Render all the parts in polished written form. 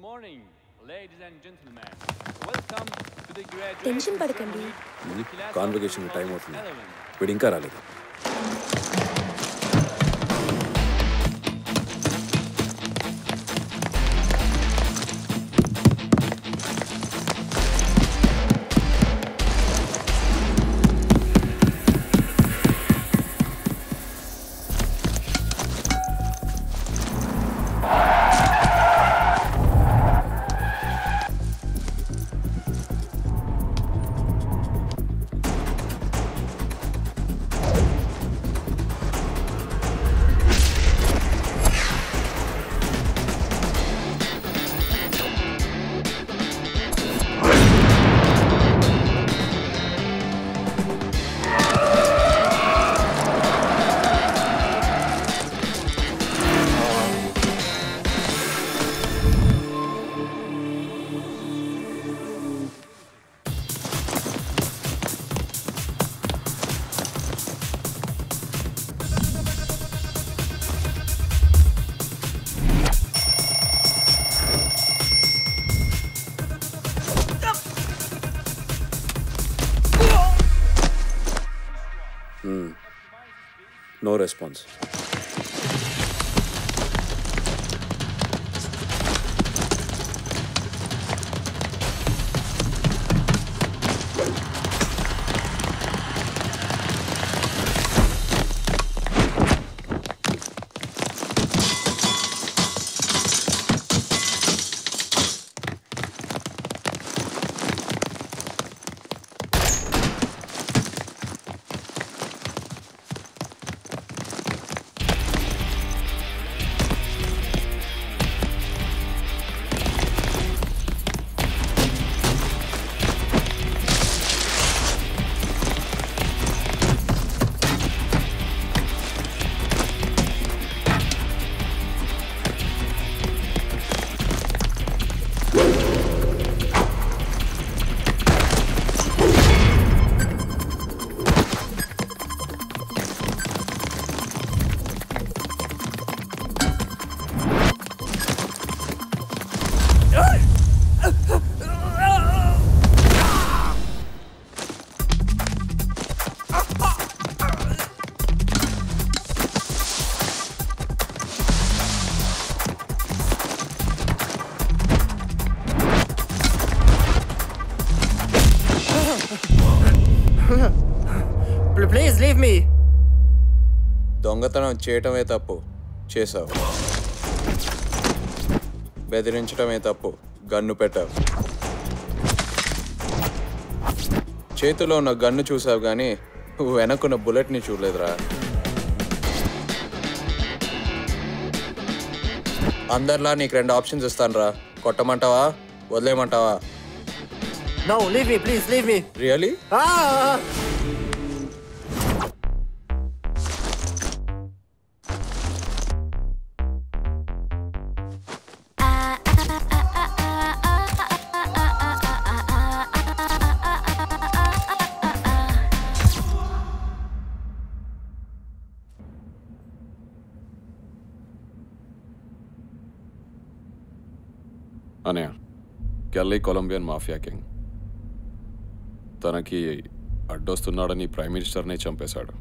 morning, ladies and gentlemen. Welcome to the graduation tension పడకండి. Convocation time అవుతుంది. వీడు ఇంకా రాలేదు. No response. Please leave me. దొంగతనం చేయటమే తప్పు, చేసావు. బెదిరించటమే తప్పు, గన్ను పెట్టావు. చేతిలో ఉన్న గన్ను చూసావు కానీ వెనక్కున్న బుల్లెట్ని చూడలేదురా. అందరిలా నీకు 2 ఆప్షన్స్ ఇస్తాను రా. కొట్టమంటావా, వదిలేయమంటావా? No, leave me, please leave me. Really? Anaya, Kelly Colombian mafia king. తనకి అడ్డొస్తున్నాడని ప్రైమ్ మినిస్టర్నే చంపేశాడు.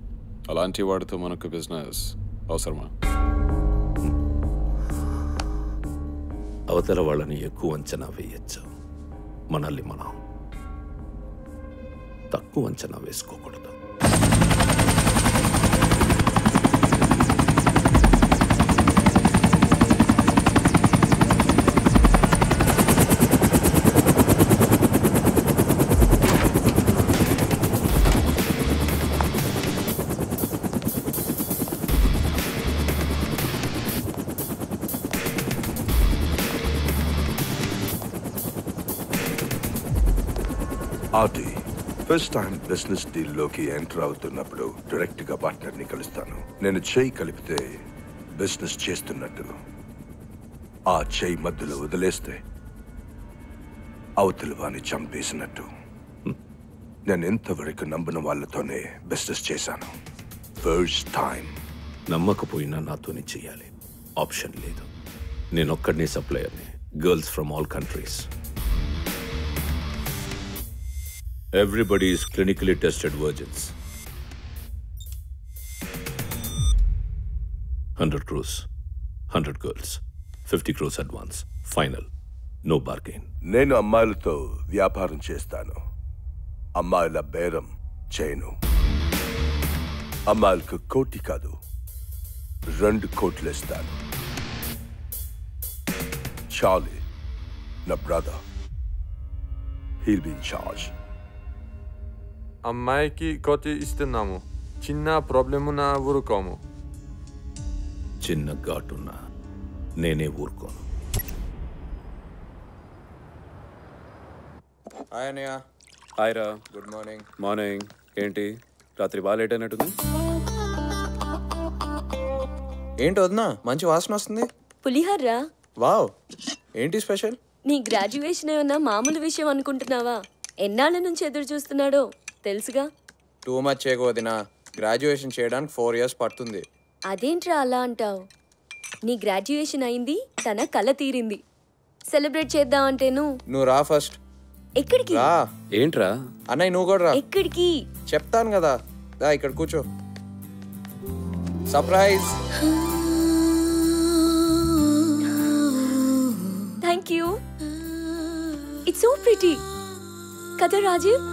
అలాంటి వాడితో మనకు బిజినెస్ అవసరమా? అవతల వాళ్ళని ఎక్కువ అంచనా వేయచ్చు, మనల్ని మనం తక్కువ అంచనా వేసుకోకూడదు. ఆర్టీ ఫస్ట్ టైం బిజినెస్ డీల్లోకి ఎంటర్ అవుతున్నప్పుడు డైరెక్ట్గా పార్ట్నర్ని కలుస్తాను. నేను చేయి కలిపితే బిజినెస్ చేస్తున్నట్టు, ఆ చేయి మధ్యలో వదిలేస్తే అవతల వాణ్ణి చంపేసినట్టు. నేను ఎంతవరకు నమ్మిన వాళ్ళతోనే బిజినెస్ చేశాను. First time. నమ్మకపోయినా నాతోనే చెయ్యాలి, ఆప్షన్ లేదు. నేనొక్కడినే సప్లయర్ని. girls from all countries. Everybody is clinically tested virgins. 100 crores, 100 girls, 50 crores advance. Final. No bargain. నేను అమ్మాయిలతో వ్యాపారం చేస్తాను, అమ్మాయిల బేరం చేయను. అమ్మాయిలకు కోటి కాదు, 2 కోట్లు ఇస్తాను. చార్లీ నా brother, he'll be in charge. అమ్మాయికి కోటి ఇస్తున్నాము, చిన్న ప్రాబ్లమున ఊరుకోము. చిన్న ఘాటున్నా నేనే ఊరుకోను. హాయ్ అన్నయ్య. హాయ్ రా. Good morning. మార్నింగ్. ఏంటి రాత్రి బాగా లేట్ అయినట్టుంది? ఏంటి వదినా మంచి వాసన వస్తుంది? పులిహోర. వావ్, ఏంటి స్పెషల్? నీ గ్రాడ్యుయేషన్ ఏమన్నా మామూలు విషయం అనుకుంటున్నావా? ఎన్నాళ్ళ నుంచి ఎదురు చూస్తున్నాడో తెలుసుగా. టూ మచ్ చేయకు వదినా, గ్రాడ్యుయేషన్ చేయడానికి 4 years పడుతుంది. అదేంట్రా అలా అంటావు? నీ గ్రాడ్యుయేషన్ అయింది, తన కళ తీరింది. సెలబ్రేట్ చేద్దామంటేను. నువ్వు రా ఫస్ట్. ఎక్కడికి? రా. ఏంట్రా? అన్నయ్య నువ్వు కూడా రా. ఎక్కడికి? చెప్తాను కదా, దా ఇక్కడ కూర్చో. Surprise. Thank you. It's so pretty కదా రాజీవ్?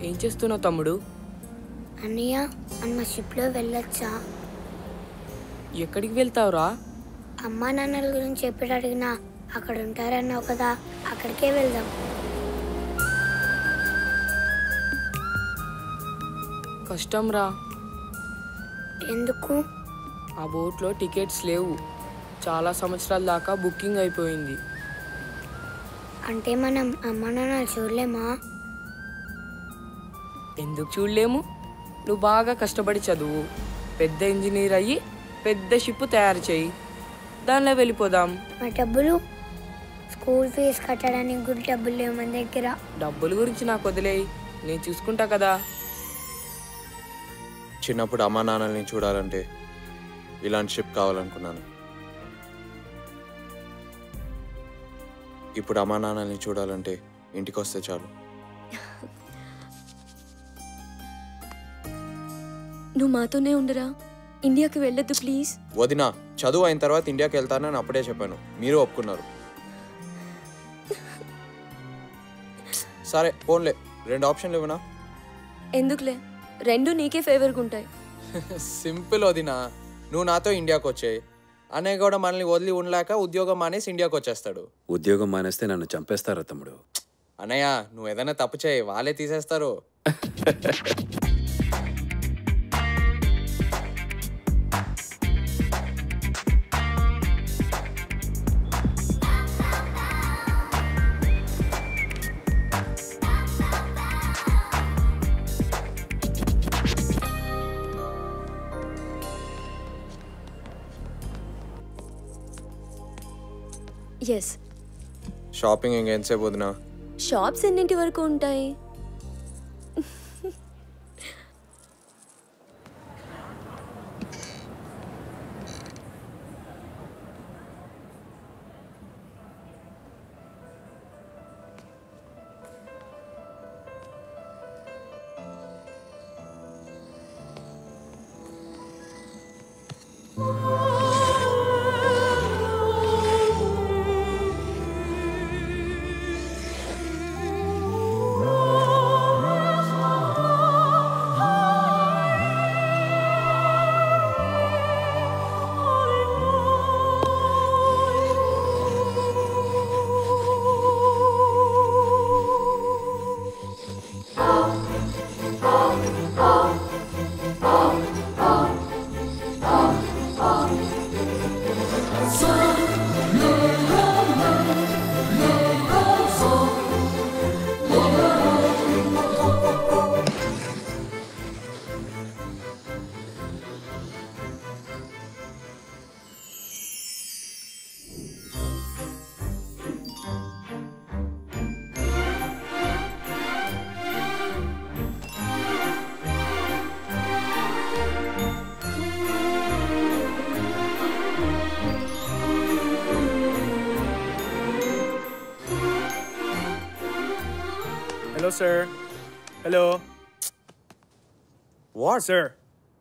ఏం చేస్తున్నావు తమ్ముడు? అన్నయ్య, అన్న షిప్లో వెళ్ళొచ్చా? ఎక్కడికి వెళ్తావురా? అమ్మా నాన్నల గురించి ఎప్పుడు అడిగినా అక్కడ ఉంటారన్నావు కదా, అక్కడికే వెళ్దాం. కష్టం రా. ఎందుకు? ఆ బోట్లో టికెట్స్ లేవు, చాలా సంవత్సరాల దాకా బుకింగ్ అయిపోయింది. అంటే మనం అమ్మా నాన్నలు చూడలేమా? ఎందుకు చూడలేము? నువ్వు బాగా కష్టపడి చదువు, పెద్ద ఇంజనీర్ అయ్యి పెద్ద షిప్ తయారు చేయి, దానిలో వెళ్ళిపోదాం. మా డబ్బులు? స్కూల్ ఫీజు కట్టడానికి కూడా డబ్బులు లేవు మన దగ్గర. డబ్బుల గురించి నాకు వదిలేయి, నేను చూసుకుంటా కదా. చిన్నప్పుడు అమ్మా నాన్నల్ని చూడాలంటే ఇలాంటి షిప్ కావాలనుకున్నాను. ఇప్పుడు అమ్మా నాన్నల్ని చూడాలంటే ఇంటికి వస్తే చాలు. నువ్వు మాతోనే ఉండరా, ఇండియాకి వెళ్ళొద్దు ప్లీజ్. వదినా, చదువు అయిన తర్వాత ఇండియాకి వెళ్తానని అప్పుడే చెప్పాను, మీరు ఒప్పుకున్నారు. సరే పోన్లే, 2 ఆప్షన్లు ఇవ్వనా? ఎందుకులే, 2 నీకే ఫేవర్గా ఉంటాయి. సింపుల్ వదినా, నువ్వు నాతో ఇండియాకి వచ్చాయి, అన్నయ్య కూడా మనల్ని వదిలి ఉండలేక ఉద్యోగం మానేసి ఇండియాకి వచ్చేస్తాడు. ఉద్యోగం మానేస్తే నన్ను చంపేస్తారా తమ్ముడు? అన్నయ్య నువ్వు ఏదైనా తప్పు చేయి, వాళ్ళే తీసేస్తారు. ఎస్. షాపింగ్ ఇంకెంతసేపు వదినా? షాప్స్ ఎన్నింటి వరకు ఉంటాయి? Hello, sir. Hello. What? Sir,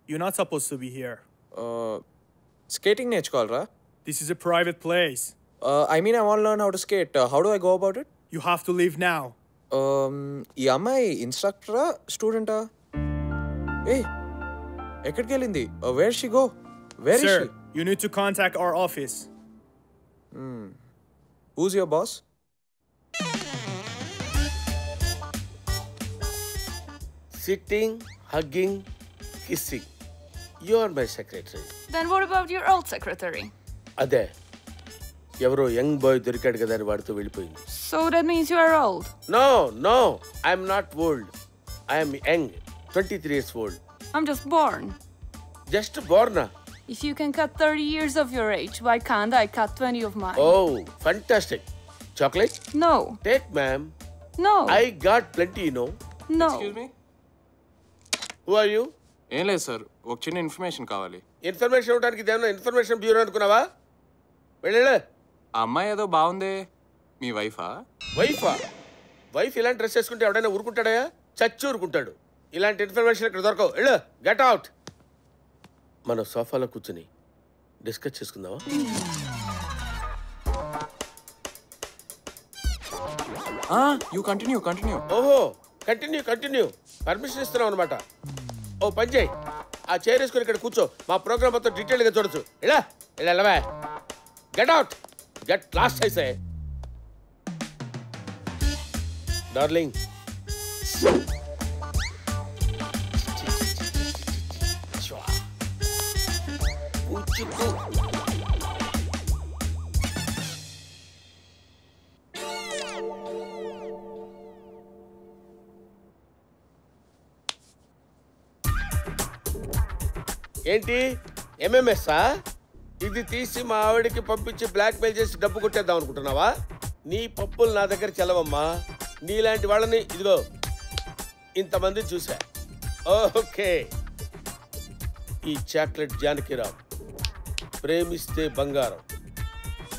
you're not supposed to be here. Skating నేర్చుకోవాలరా? This is a private place. I mean, I want to learn how to skate. How do I go about it? You have to leave now. ఈ అమ్మాయి ఇన్స్ట్రక్టరా స్టూడెంటా? ఏ ఎక్కడికి వెళ్ళింది? Where she go? Where is Sir, she? you need to contact our office. Who's your boss? Sitting, hugging, kissing. You are my secretary. Then what about your old secretary? అదే ఎవరో young boy దొరికాడు కదా అని వాడితో వెళ్ళిపోయింది. So that means you are old. No, I'm not old. I am young, 23 years old. I'm just born. Just born. If you can cut 30 years of your age, why can't I cut 20 of mine? Oh, fantastic. Chocolate? No. Take, ma'am. No. I got plenty, you know. No. Excuse me? Who are you? ఏం లేదు sir, ఒక చిన్న information కావాలి. Information ఇవ్వడానికి ఇదేమన్నా information bureau అనుకున్నావా? వెళ్ళే. ఆ అమ్మాయి ఏదో బాగుంది, మీ వైఫా? వైఫ్ ఇలాంటి డ్రెస్ వేసుకుంటే ఎవడైనా ఊరుకుంటాడా? చచ్చి ఊరుకుంటాడు. ఇలాంటి ఇన్ఫర్మేషన్ ఇక్కడ దొరకవు. వెళ్ళు, గెట్ అవుట్. మన సోఫాలో కూర్చుని డిస్కస్ చేసుకుందామా? You continue. ఓహో, కంటిన్యూ. పర్మిషన్ ఇస్తున్నాం అనమాట. ఓ పని చేయి, ఆ చైర్ వేసుకుని ఇక్కడ కూర్చో. మా ప్రోగ్రామ్ మొత్తం డీటెయిల్గా చూడొచ్చు. వెళ్ళవా? Get out. గెట్ లాస్ట్ అయితే డార్లింగ్. ఏంటి ఎంఎంఎస్సా? ఇది తీసి మా ఆవిడకి పంపించి బ్లాక్ మెయిల్ చేసి డబ్బు కొట్టేద్దాం అనుకుంటున్నావా? నీ పప్పులు నా దగ్గర చెల్లవమ్మా. నీలాంటి వాళ్ళని ఇదిగో ఇంతమంది చూసా. ఓకే, ఈ చాక్లెట్ జానకిరామ్. ప్రేమిస్తే బంగారం,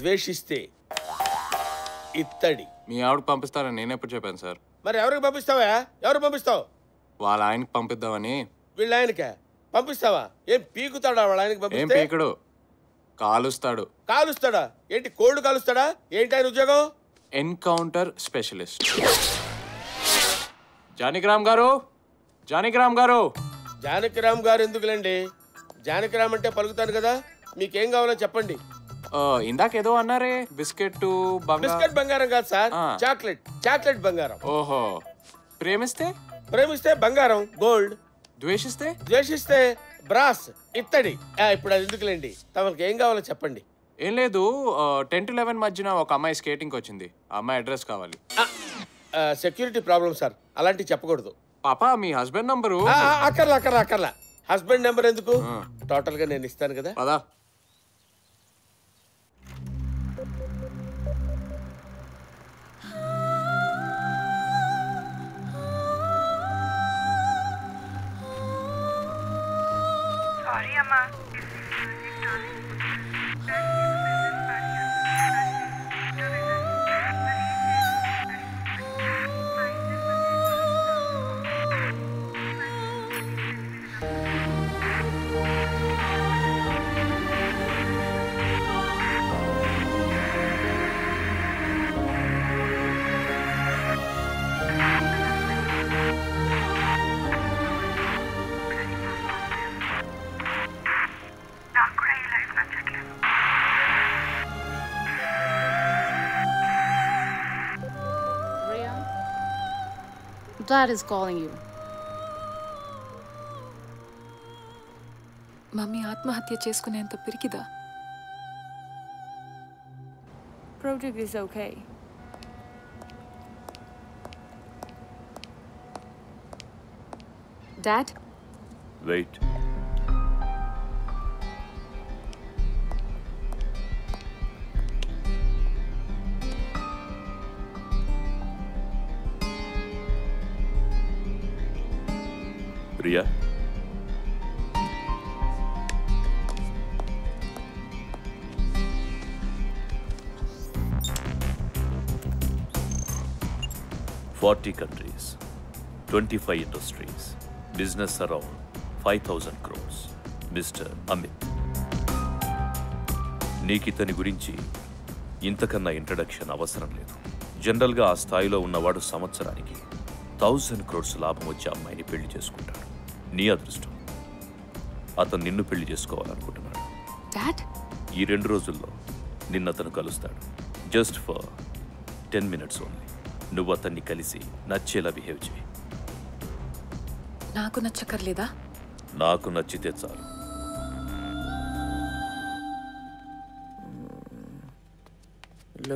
ద్వేషిస్తే ఇత్తడి. మీ ఆవిడకి పంపిస్తారని నేను ఎప్పుడు చెప్పాను సార్? మరి ఎవరికి పంపిస్తావా? ఎవరు పంపిస్తావు? వాళ్ళ ఆయనకి పంపిద్దామని. వీళ్ళ ఆయనకే పంపిస్తావా? ఏం పీకుతాడా వాళ్ళ ఆయనకి ఏం పంపిస్తే? పీకడు, కాలుస్తాడా? ఏంటి కోల్డ్ కాలుస్తాడా? ఏంటి ఆయన ఉద్యోగం? Encounter specialist. జానకిరామ్ గారు. జానకిరామ్ గారు ఎందుకులేండి? జానకిరామ్ అంటే పలుకుతాను కదా. మీకేం కావాలో చెప్పండి. ఇందాక ఏదో అన్నారే, బిస్కెట్ బంగారం కాదు సార్, చాక్లెట్ బంగారం. ఓహో. ప్రేమిస్తే బంగారం, గోల్డ్. ద్వేషిస్తే బ్రాస్, ఇత్తడి. ఇప్పుడు అది ఎందుకులేండి, తమకి ఏం కావాలో చెప్పండి. ఏం లేదు, 10 to 11 మధ్యన ఒక అమ్మాయి స్కేటింగ్ వచ్చింది. ఆ అమ్మాయి అడ్రస్ కావాలి. సెక్యూరిటీ ప్రాబ్లం సార్, అలాంటివి చెప్పకూడదు. పాపా, మీ హస్బెండ్ నంబరు? అక్కర్లా. హస్బెండ్ నెంబర్ ఎందుకు? టోటల్ గా నేను ఇస్తాను కదా. పదా. Dad is calling you. Mummy ఆత్మహత్య చేసుకునేంత పిరికిదా? Project is okay. Dad? Wait. Priya? 40 countries, 25 industries, business around 5,000 crores. Mr. Amit. నీకితని గురించి ఇంతకన్నా ఇంట్రడక్షన్ అవసరం లేదు. జనరల్గా ఆ స్థాయిలో ఉన్నవాడు సంవత్సరానికి 1000 crores లాభం వచ్చే అమ్మాయిని పెళ్లి చేసుకుంటాడు. నీ అదృష్టం, అతను నిన్ను పెళ్లి చేసుకోవాలనుకుంటున్నాడు. ఈ 2 రోజుల్లో నిన్నతను కలుస్తాడు. Just for 10 minutes only. నువ్వు అతన్ని కలిసి నచ్చేలా బిహేవ్ చేయి. నాకు నచ్చకర్లేదా? నాకు నచ్చితే చాలు.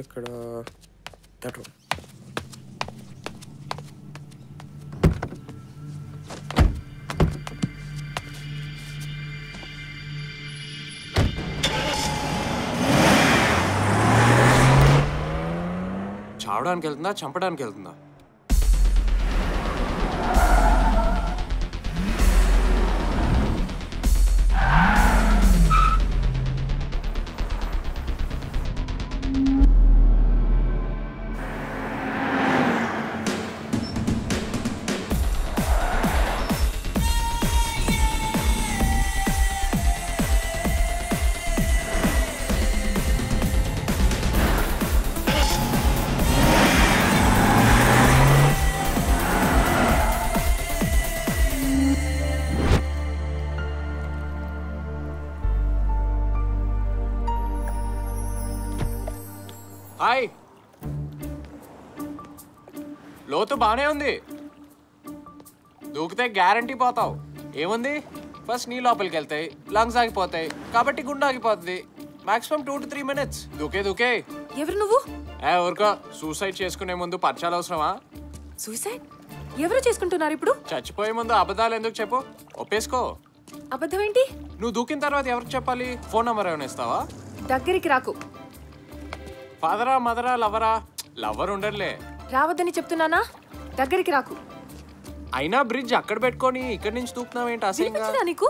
ఇక్కడ దట్ రూమ్. చావడానికి వెళ్తుందా, చంపడానికి వెళ్తుందా? హాయ్, లోతు బానే ఉంది. దూకితే గ్యారంటీ పోతావు. ఏముంది, ఫస్ట్ నీ లోపలికి వెళ్తాయి, లంగ్స్ ఆగిపోతాయి, కాబట్టి గుండె ఆగిపోతుంది. Maximum 2 to 3 minutes. దూకే. ఎవరు నువ్వు? ఊరుకో. సూసైడ్ చేసుకునే ముందు పరిచయాలు అవసరమా? సూసైడ్ ఎవరు చేసుకుంటున్నారు ఇప్పుడు? చచ్చిపోయే ముందు అబద్ధాలు ఎందుకు చెప్పు? ఒప్పేసుకో. అబద్ధం ఏంటి? నువ్వు దూకిన తర్వాత ఎవరికి చెప్పాలి? ఫోన్ నెంబర్ ఏమైనా ఇస్తావా? దగ్గరికి రాకు. ఫాదరా, మదరా, లవరా? లవర్ ఉండర్లే. రావద్దని చెప్తున్నానా? దగ్గరికి రాకు. అయినా బ్రిడ్జ్ అక్కడ పెట్టుకొని ఇక్కడి నుంచి దూకున్నావేంటి? అసలు నీకు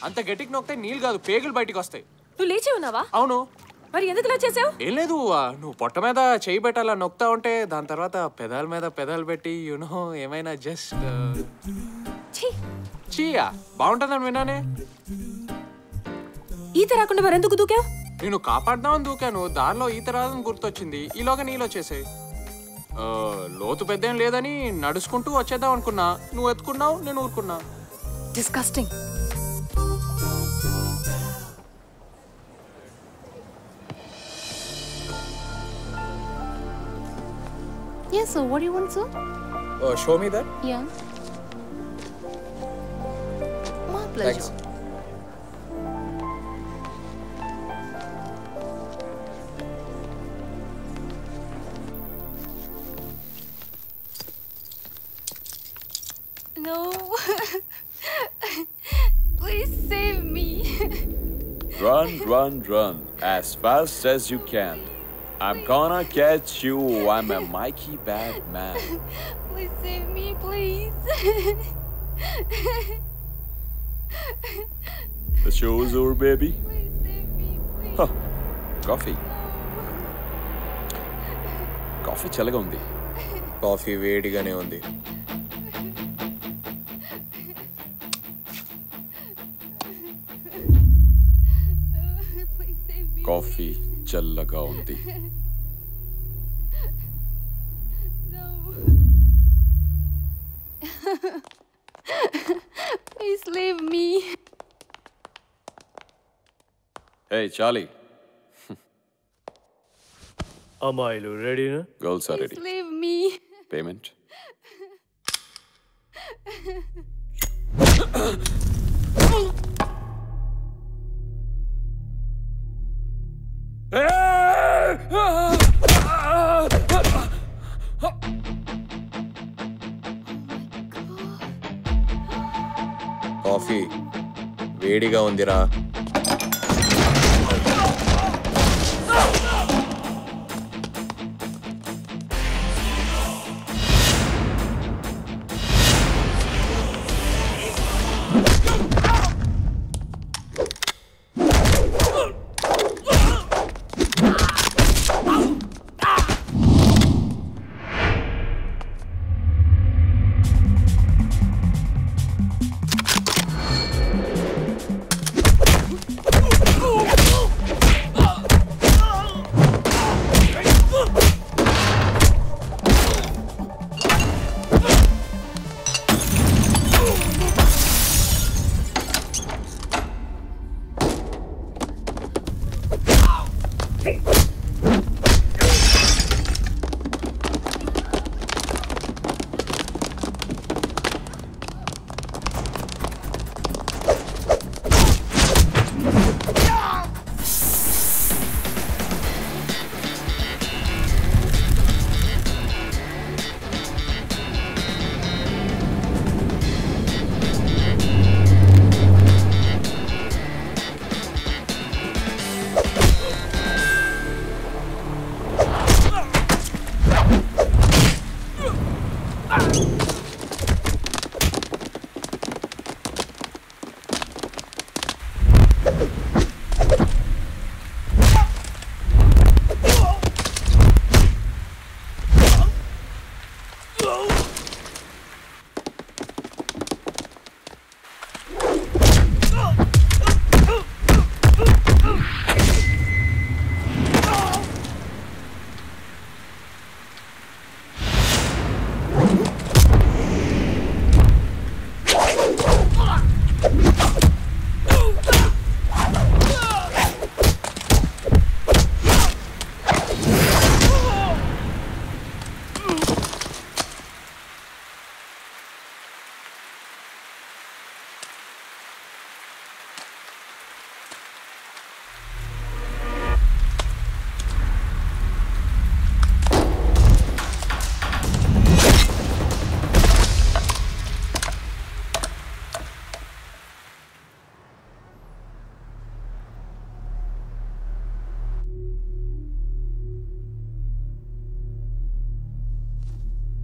అంత గట్టికి నొక్కితే నీళ్ళు కాదు, పేగులు బయటికి వస్తాయి. నువ్వు లేచి ఉన్నావా? అవును. మరి ఎందుకు ఇలా చేసావు? ఏం లేదు, నువ్వు పొట్ట మీద చేయి పెట్టాలా నొక్కుతా ఉంటే దాని తర్వాత పెదాల మీద పెదాలు పెట్టి ఏమైనా జస్ట్ చీయా బాగుంటుందని విన్నానే. ఈత రాకుండా మరెందుకు దూకావు? నేను కాపాడదామని దూకాను, దానిలో ఈత రాదని గుర్తొచ్చింది. ఈలోగా నీళ్ళు వచ్చేసాయి. లోతు పెద్దేం లేదని నడుచుకుంటూ వచ్చేద్దాం అనుకున్నా. నువ్వు ఎత్తుకున్నావు, నేను ఊరుకున్నా. Disgusting. Yes, so what do you want, sir? Show me that. Yeah. My pleasure. Thanks. No. Please save me. Run as fast as you can. I'm gonna catch you. I'm a Mikey bad man. Please save me, please. The show's over, baby. Please save me, please. Huh. Coffee. Coffee చల్లగా ఉంది. Coffee వేడిగానే ఉంది. Coffee చల్లగా ఉంది. Please leave me. Hey, Charlie. అమ్మాయిలు రెడీనా? Girls are ready. Please leave me. Payment. Coffee వేడిగా ఉందిరా.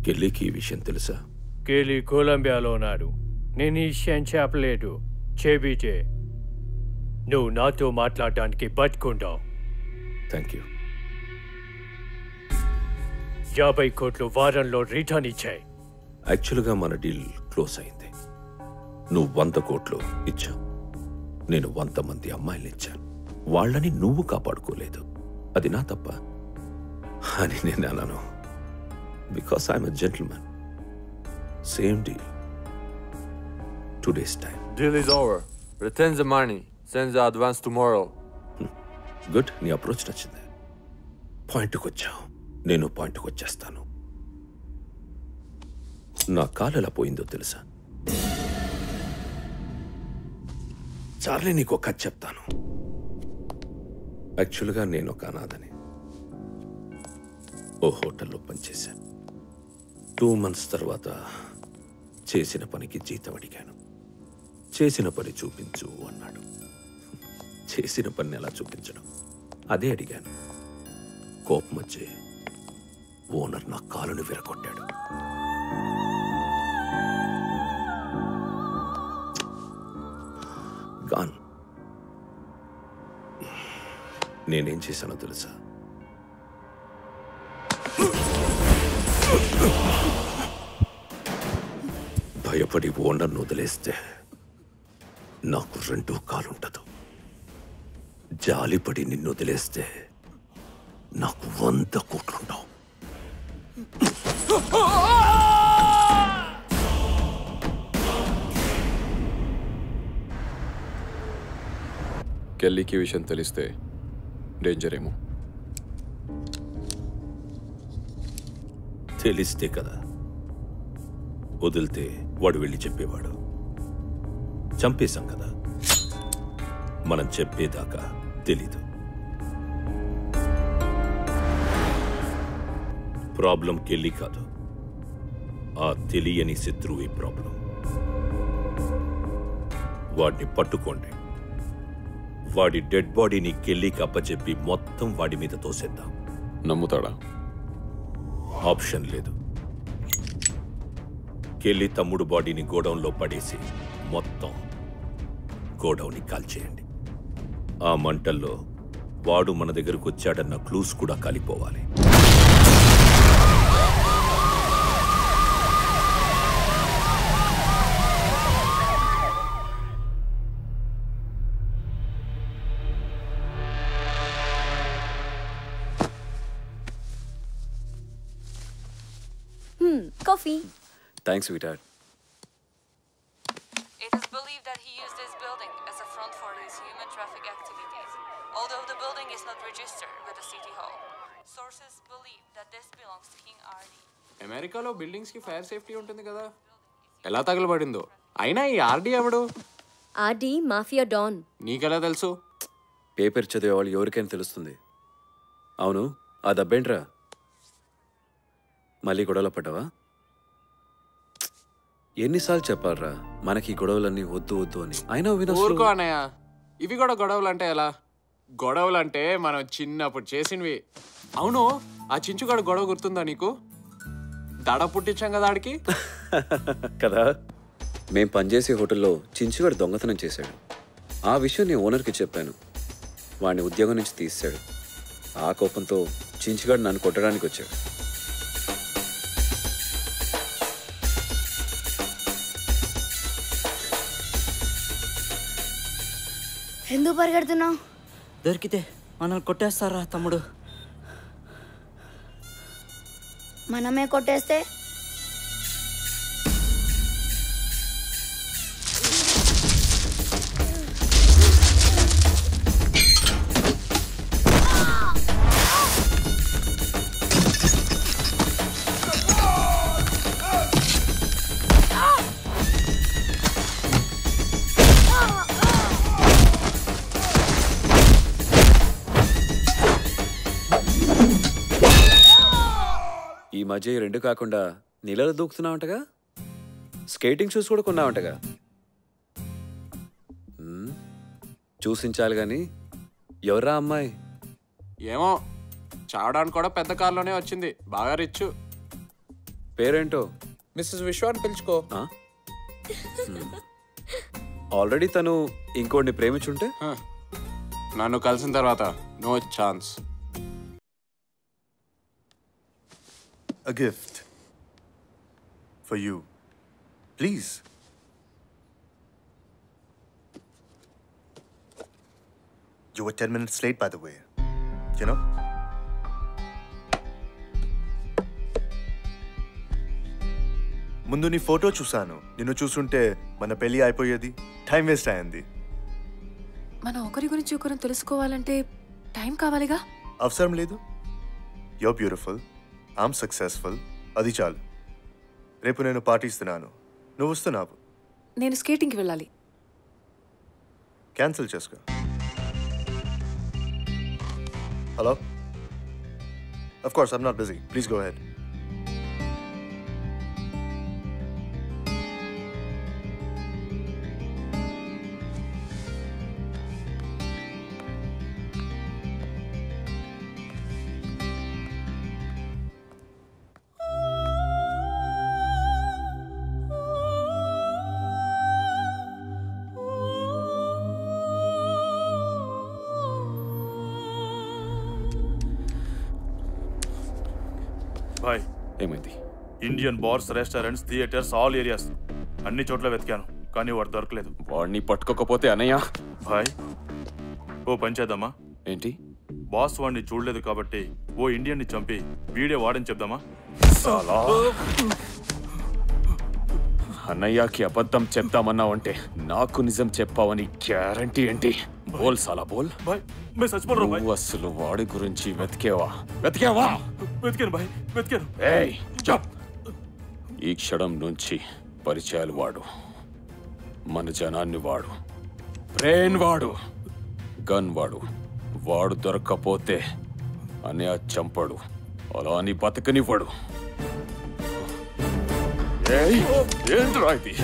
కెల్లీకి ఈ విషయం తెలుసా? కేలీ కొలంబియాలో ఉన్నాడు. నేను ఈ విషయం చెప్పలేదు. చెబితే నువ్వు నాతో మాట్లాడడానికి బతుకుంటావు. Thank you. 50 కోట్లు వారంలో రిటర్న్ ఇచ్చాయి. యాక్చువల్గా మన డీల్ క్లోజ్ అయింది. నువ్వు 100 కోట్లు ఇచ్చావు, నేను 100 మంది అమ్మాయిలు ఇచ్చాను. వాళ్ళని నువ్వు కాపాడుకోలేదు, అది నా తప్ప అని నేను అన్నాను. Because I'm a gentlemen. Same deal, 2 days time. Deal is over. Return the money. Send the advance tomorrow. Good, నీ అప్రోచ్ నచ్చింది. పాయింట్కి వచ్చావు, నేను పాయింట్కి వచ్చేస్తాను. నా కాలు ఎలా పోయిందో తెలుసా? చార్లీ, నీకు ఒక కథ చెప్తాను. యాక్చువల్గా నేను ఒక అనాథని. ఓ హోటల్లో పనిచేశాను. 2 months తర్వాత చేసిన పనికి జీతం అడిగాను. చేసిన పని చూపించు అన్నాడు. చేసిన పని ఎలా చూపించడం, అదే అడిగాను. కోపం వచ్చి ఓనర్ నా కాలును విరగొట్టాడు. గాన్. నేనేం చేశానో తెలుసా? భయపడి ఓనర్ను వదిలేస్తే నాకు 2 కాలుంటదు. జాలిపడి నిన్ను వదిలేస్తే నాకు 100 కోట్లుండవు. కెల్లీకి విషయం తెలిస్తే డేంజర్ ఏమో. తెలిస్తే కదా వదిలితే వాడు వెళ్ళి చెప్పేవాడు. చంపేశాం కదా, మనం చెప్పేదాకా తెలీదు. ప్రాబ్లం కెళ్ళి కాదు, ఆ తెలియని శత్రువు ప్రాబ్లం. వాడిని పట్టుకోండి. వాడి డెడ్ బాడీని కెల్లీకి అప్పచెప్పి మొత్తం వాడి మీద తోసేద్దాం. నమ్ముతాడా? ఆప్షన్ లేదు. కెల్లీ తమ్ముడు బాడీని గోడౌన్లో పడేసి మొత్తం గోడౌన్ని కాల్చేయండి. ఆ మంటల్లో వాడు మన దగ్గరకు వచ్చాడన్న క్లూస్ కూడా కాలిపోవాలి. Coffee. Thanks, sweetheart. It is believed that he used this building as a front for his human traffic activities, although the building is not registered with the city hall. Sources believe that this belongs to King RD. అమెరికాలో buildings కి fire safety ఉంటుంది కదా, ఎలా తగలబడిందో. అయినా ఈ RD ఎవడు? RD mafia don. నీకెలా తెలుసు? పేపర్ చదివే వాళ్ళు ఎవరికైనా తెలుస్తుంది. అవును, ఆ దబ్బేంట్రా? మళ్ళీ గొడవలు పడ్డావా? ఎన్నిసార్లు చెప్పాలరా మనకి గొడవలన్నీ వద్దు వద్దు అని. అయినా ఊరుకో అన్నయ్య, ఇవి కూడా గొడవలు అంటే ఎలా? గొడవలు అంటే మనం చిన్నప్పుడు చేసినవి. అవును, ఆ చించుగాడు గొడవ గుర్తుందా నీకు? దడ పుట్టించాం కదా ఆడికి. కదా, మేం పనిచేసే హోటల్లో చించుగాడు దొంగతనం చేశాడు. ఆ విషయం నేను ఓనర్కి చెప్పాను. వాడిని ఉద్యోగం నుంచి తీసాడు. ఆ కోపంతో చించుగాడు నన్ను కొట్టడానికి వచ్చాడు. ఎందుకు పరిగెడుతున్నావు? దొరికితే మనల్ని కొట్టేస్తారా తమ్ముడు? మనమే కొట్టేస్తే? ఈ మధ్య ఈ రెండు కాకుండా నీళ్ళలో దూకుతున్నావంటగా, స్కేటింగ్ షూస్ కూడా కొన్నావంటగా. చూసించాలి కానీ ఎవరా అమ్మాయి? ఏమో, చావడానికి కూడా పెద్ద కారులోనే వచ్చింది. బాగా రిచ్. పేరేంటో? మిస్సెస్ విశ్వాన్ని పిలుచుకో. ఆల్రెడీ తను ఇంకోటిని ప్రేమించుంటే నన్ను కలిసిన తర్వాత no chance. A gift for you. Please. You were 10 minutes late, by the way. You know? ముందు నీ ఫోటో చూసాను. నిన్ను చూసుంటే మన పెళ్లి అయిపోయేది. టైం వేస్ట్ అయింది. మనం ఒకరి గురించి ఒకరు తెలుసుకోవాలంటే టైం కావాలిగా. అవసరం లేదు. You're beautiful. I'm successful. అది చాలు. రేపు నేను పాటిస్తున్నాను. నువ్వు వస్తున్నావు. నేను స్కేటింగ్కి వెళ్ళాలి. క్యాన్సిల్ చేసుకో. Hello? Of course, I'm not busy. Please go ahead. బాయ్, ఏమైంది? Indian bars, restaurants, theatres, all areas అన్ని చోట్ల వెతికాను, కానీ వాడు దొరకలేదు. వాడిని పట్టుకోకపోతే అన్నయ్య. బాయ్, ఓ పని చేద్దామా? ఏంటి? బాస్ వాడిని చూడలేదు కాబట్టి ఓ ఇండియన్ని చంపి వీడియో వాడని చెప్దామా? అన్నయ్యకి అబద్ధం చెప్తామన్నావంటే నాకు నిజం చెప్పావని గ్యారంటీ ఏంటి? బోల్ సాలా బోల్. నువ్వు అసలు వాడి గురించి వెతికావా? వెతికాను బాయ్, వెతికాను. ఏయ్, ఈ క్షణం నుంచి పరిచయాలు వాడు, మన జనాన్ని వాడు, బ్రెయిన్ వాడు, గన్ వాడు. వాడు దొరక్కపోతే అనే చంపడు, అలా అని బతకనివ్వడు. ఏంట్రా ఇది?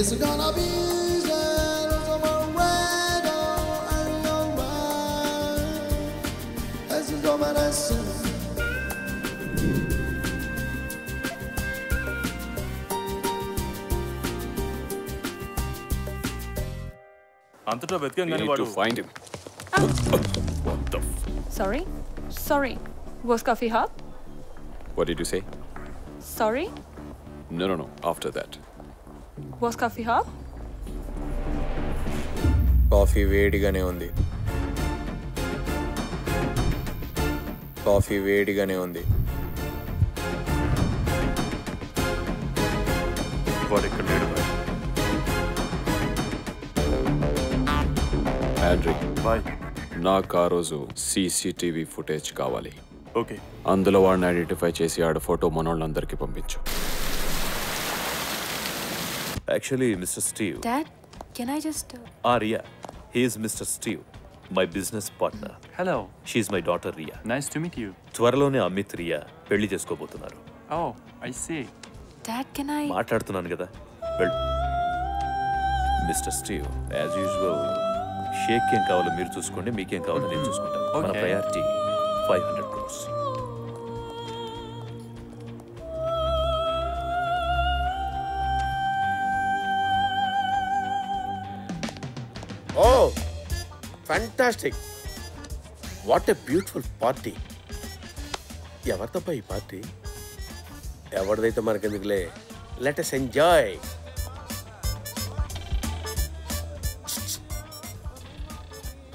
It's gonna be అంతటా వెతకం కానీ వాడు find him. What the Sorry. Was coffee hot? What did you say? Sorry. No. After that. Was coffee hot? Coffee వేడిగానే ఉంది. కాఫీ వేడిగానే ఉంది. వాడు ఇక్కడ లేడు. ఆండ్రీ, నాకు ఆ రోజు సీసీటీవీ ఫుటేజ్ కావాలి. ఓకే. అందులో వాడిని ఐడెంటిఫై చేసి ఆడ ఫోటో మనోళ్ళందరికీ పంపించు. Actually mister Steve. Dad, can I just... Ria. He is Mr. Steve, my business partner. Hello. She is my daughter Ria. Nice to meet you. త్వరలోనే అమిత్ రియా పెళ్లి చేసుకోబోతున్నారు. Oh, I see. Dad, can I... మాట్లాడుతున్నాను కదా. వెళ్ళు. Mister Steve, as usual shake ఏం కావాలో మీరు చూసుకోండి, మీకేం కావాలో నేను చూసుకుంటాను. మన priority 500 crores. Oh, fantastic. What a beautiful party. ఎవరితోపా ఈ పార్టీ? ఎవరిదైతే మనకెందుకులే. Let us enjoy.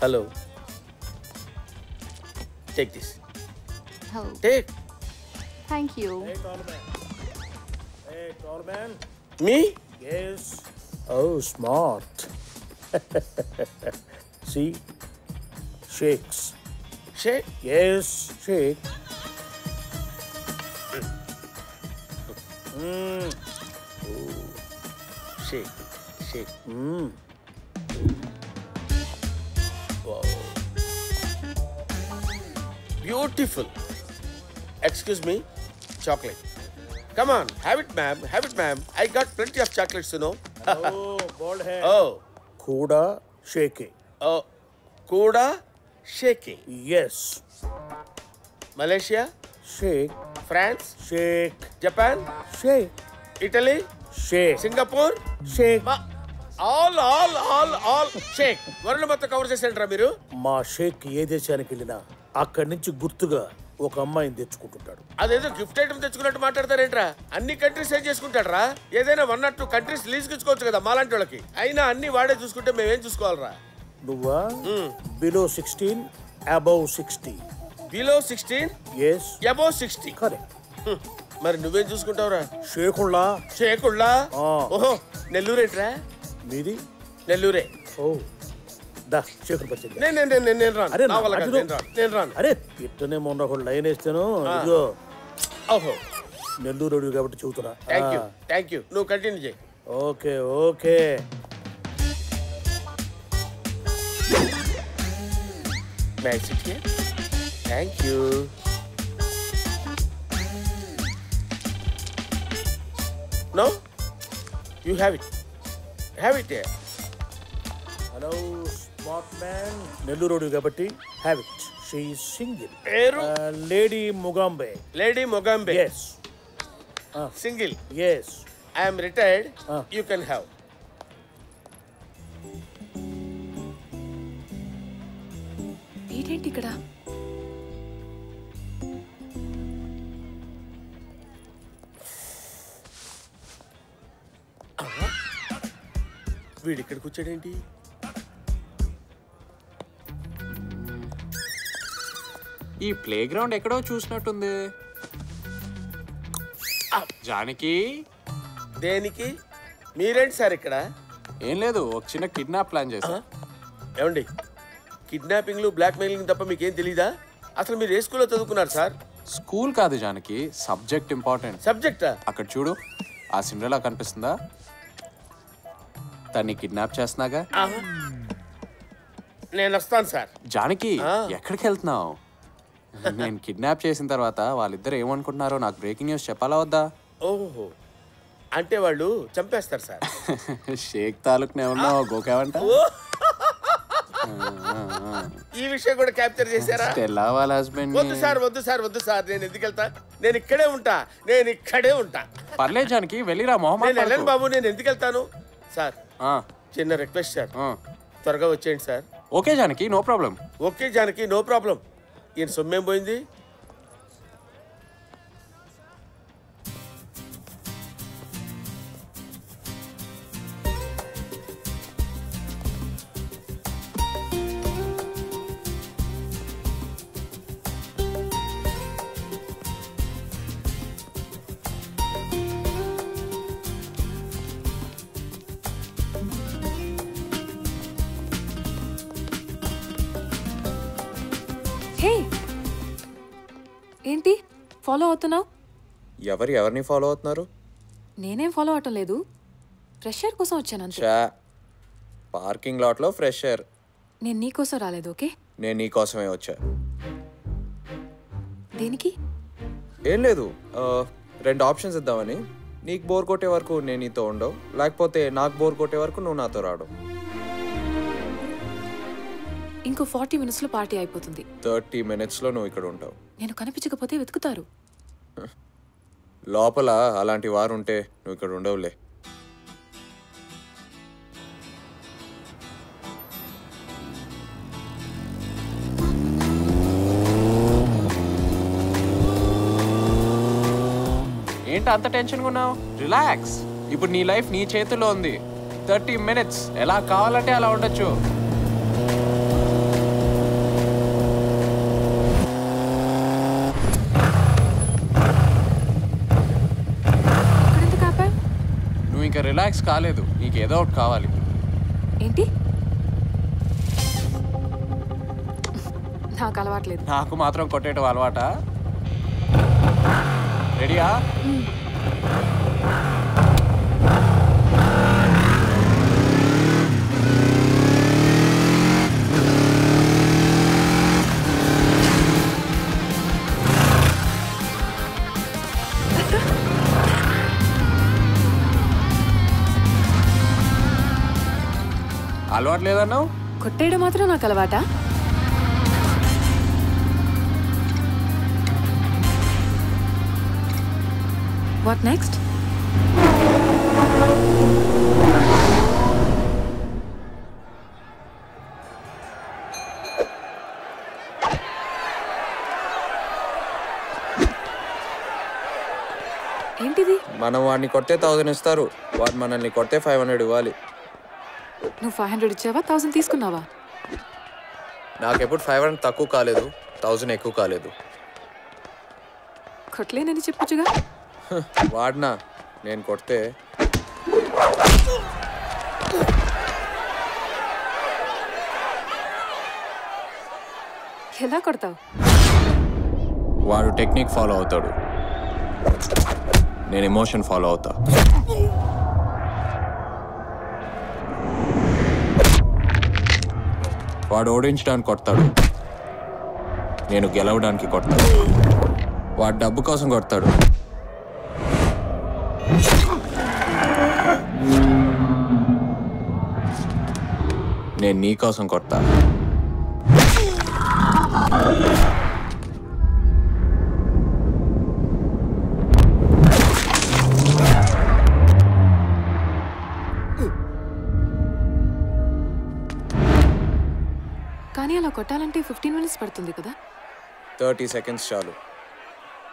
Hello. Take this. Oh. Take. Thank you. Hey, Torben. Me? Yes. Oh, smart. See? Shakes. Shake? Yes, shake. Oh. Shake. Shake. Wow. Beautiful. Excuse me. Chocolate. Come on. Have it, ma'am. Have it, ma'am. I got plenty of chocolates, you know. Oh, bald head. Oh. Kuda shaking. Oh. Kuda shaking. Yes. Malaysia? Shake France, shake, Japan, shake, Italy, shake, Singapore, shake. All all all all shake. World మొత్తం cover చేసేంటారా మీరు? మా షేక్ ఏ దేశానికి వెళ్ళినా అక్కడి నుంచి గుర్తుగా ఒక అమ్మాయిని తెచ్చుకుంటుంటాడు. అదేదో గిఫ్ట్ ఐటమ్ తెచ్చుకున్నట్టు మాట్లాడతారేంట్రా? అన్ని కంట్రీస్ ఏం చేసుకుంటాడరా? ఏదైనా 1 or 2 కంట్రీస్ లీజ్ ఇచ్చుకోవచ్చు కదా మాలాంటి వాళ్ళకి. అయినా అన్ని వాడే చూసుకుంటే మేమేం చూసుకోవాలరా? నువ్వా? Below 16, above 60. Below 16, yes, above 60. Correct. మరి నువ్వేం చూసుకుంటావురా? షేకుళ్ళా. షేకుళ్ళా? ఓహో, నెల్లూరు ఏంట్రా? మీది నెల్లూరే. ఓ దా షేకులు పచ్చింది. నేను రాను. అరే ఇట్టనే మొన్న ఒక లైన్ వేస్తాను. ఇదిగో ఓహో, నెల్లూరు కాబట్టి చెబుతున్నా. Thank you. నువ్వు కంటిన్యూ చేయి. Okay okay. Thank you. No you have it. Have it. Hello smart man. Nellore కాబట్టి have it. She is single. పేరు? Lady Mugambe. Lady Mogambe. Yes. Single. Yes. I am retired. You can have. వీడేంటి ఇక్కడ? వీడు ఇక్కడికి వచ్చాడేంటి? ఈ play ground ఎక్కడో చూసినట్టుంది. జానకి. దేనికి? మీరేంటి సార్ ఇక్కడ? ఏం లేదు, ఒక చిన్న కిడ్నాప్ ప్లాన్ చేశా. ఏమండి, కిడ్నాపింగ్లు బ్లాక్ మెయిలింగ్ తప్ప మీకేం తెలీదా? అసలు మీరు ఏ స్కూల్లో చదువుకున్నారు సార్? స్కూల్ కాదు జానకి, సబ్జెక్ట్ ఇంపార్టెంట్. సబ్జెక్టా? అక్కడ చూడు, ఆ సిండ్రెల్లా కనిపిస్తుందా? తన్ని కిడ్నాప్ చేస్తున్నాగా. నేను వస్తాను సార్. జానకి, ఎక్కడికి వెళ్తున్నావు? నేను కిడ్నాప్ చేసిన తర్వాత వాళ్ళిద్దరు ఏమనుకుంటున్నారో నాకు బ్రేకింగ్ న్యూస్ చెప్పాలా వద్దా? ఓహో, అంటే వాళ్ళు చంపేస్తారు సార్. షేక్ తాలూకునే ఉన్నావు, గోకావంట. ఈ విషయం కూడా క్యాప్చర్ చేశారా? స్టెల్లా వాళ్ళ హస్బెండ్. వద్దు సార్, నేను ఎందుకు వెళ్తా? నేను ఇక్కడే ఉంటా. పర్లేదు జానకి, వెళ్ళిరా. మొహమ్మద్ నేను వెళ్ళను బాబు, నేను ఎందుకు వెళ్తాను? సార్ చిన్న రిక్వెస్ట్ సార్, త్వరగా వచ్చేయండి sir. Okay Janaki, no problem. Okay Janaki, no problem. ఈయన సొమ్మేం పోయింది? ఏంటి ఫాలో అవుతున్నావు? ఎవరిని ఫాలో అవుతున్నారు? నేనేం ఫాలో అవటం లేదు, ఫ్రెష్ ఎయిర్ కోసం వచ్చాను అంతే. పార్కింగ్ లాట్లో ఫ్రెష్ ఎయిర్? నేను నీకోసం రాలేదు. ఓకే, నేను నీకోసమే వచ్చా. దేనికి? ఏం లేదు, 2 ఆప్షన్స్ ఇద్దామని. నీకు బోర్ కొట్టే వరకు నేను నీతో ఉండవు, లేకపోతే నాకు బోర్ కొట్టే వరకు నువ్వు నాతో రాడు. ఇంకో 40 minutesలో పార్టీ అయిపోతుంది. 30 minutesలో నువ్వు ఇక్కడ ఉంటావు. నేను కనిపించకపోతే వెతుకుతారు. లోపల అలాంటి వారు ఉంటే నువ్వు ఇక్కడ ఉండవులే. ఏంటి అంత టెన్షన్గా ఉన్నావు? రిలాక్స్. ఇప్పుడు నీ లైఫ్ నీ చేతుల్లో ఉంది. 30 minutes ఎలా కావాలంటే అలా ఉండొచ్చు. నువ్వు ఇంకా రిలాక్స్ కాలేదు, నీకు ఏదో ఒకటి కావాలి. ఏంటి? నాకు అలవాట్లేదు. నాకు మాత్రం కొట్టేయటం అలవాటా? రెడీయా? అలవాటు లేదన్నావు? కొట్టేయడం మాత్రం నాకు అలవాటా? What next? ఏంటిది? మనం వాడిని కొట్టే 1000 ఇస్తారు, వాడు మనల్ని కొట్టే 500 ఇవ్వాలి. నువ్వు 500 ఇచ్చావా 1000 తీసుకున్నావా? నాకెప్పుడు 500 తక్కువ కాలేదు, 1000 ఎక్కువ కాలేదు. కొట్టలేనని చెప్పొచ్చుగా. వాడినా నేను కొడితే ఎలా కొడతావు? వాడు టెక్నిక్ ఫాలో అవుతాడు, నేను ఎమోషన్ ఫాలో అవుతా. వాడు ఓడించడానికి కొడతాడు, నేను గెలవడానికి కొడతాడు. వాడు డబ్బు కోసం కొడతాడు, నేను నీ కోసం కొడతా. కానీ అలా కొట్టాలంటే 15 minutes పడుతుంది కదా? 30 seconds చాలు.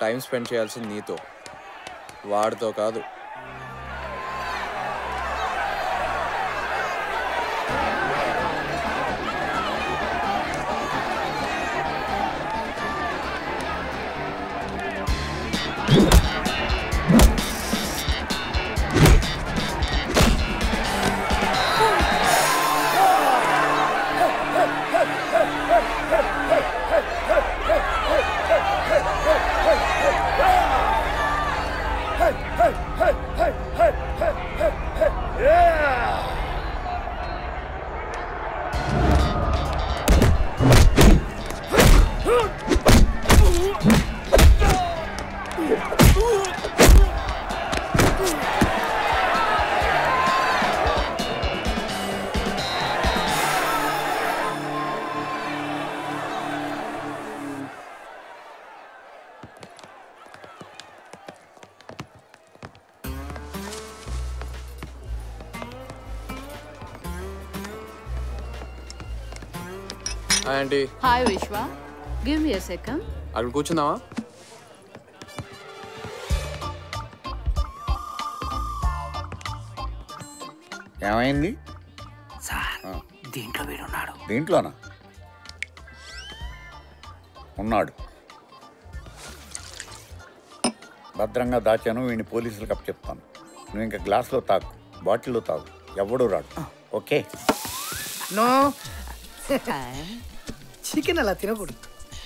టైం స్పెండ్ చేయాల్సింది నీతో, వాడితో కాదు. ఆంటీ. హాయ్ విశ్వ, గివ్ మీ ఎ సెకండ్. అక్కడ కూర్చుందామా? ఏమైంది సార్? దీంట్లో వీడున్నాడు. దీంట్లోనా ఉన్నాడు? భద్రంగా దాచాను, వీడిని పోలీసులకు అప్పచెప్తాను. నువ్వు ఇంకా గ్లాస్లో తాగు, బాటిల్లో తాగు, ఎవడూ రాడు. ఓకే? నో, చికెన్ అలా తినకూడదు.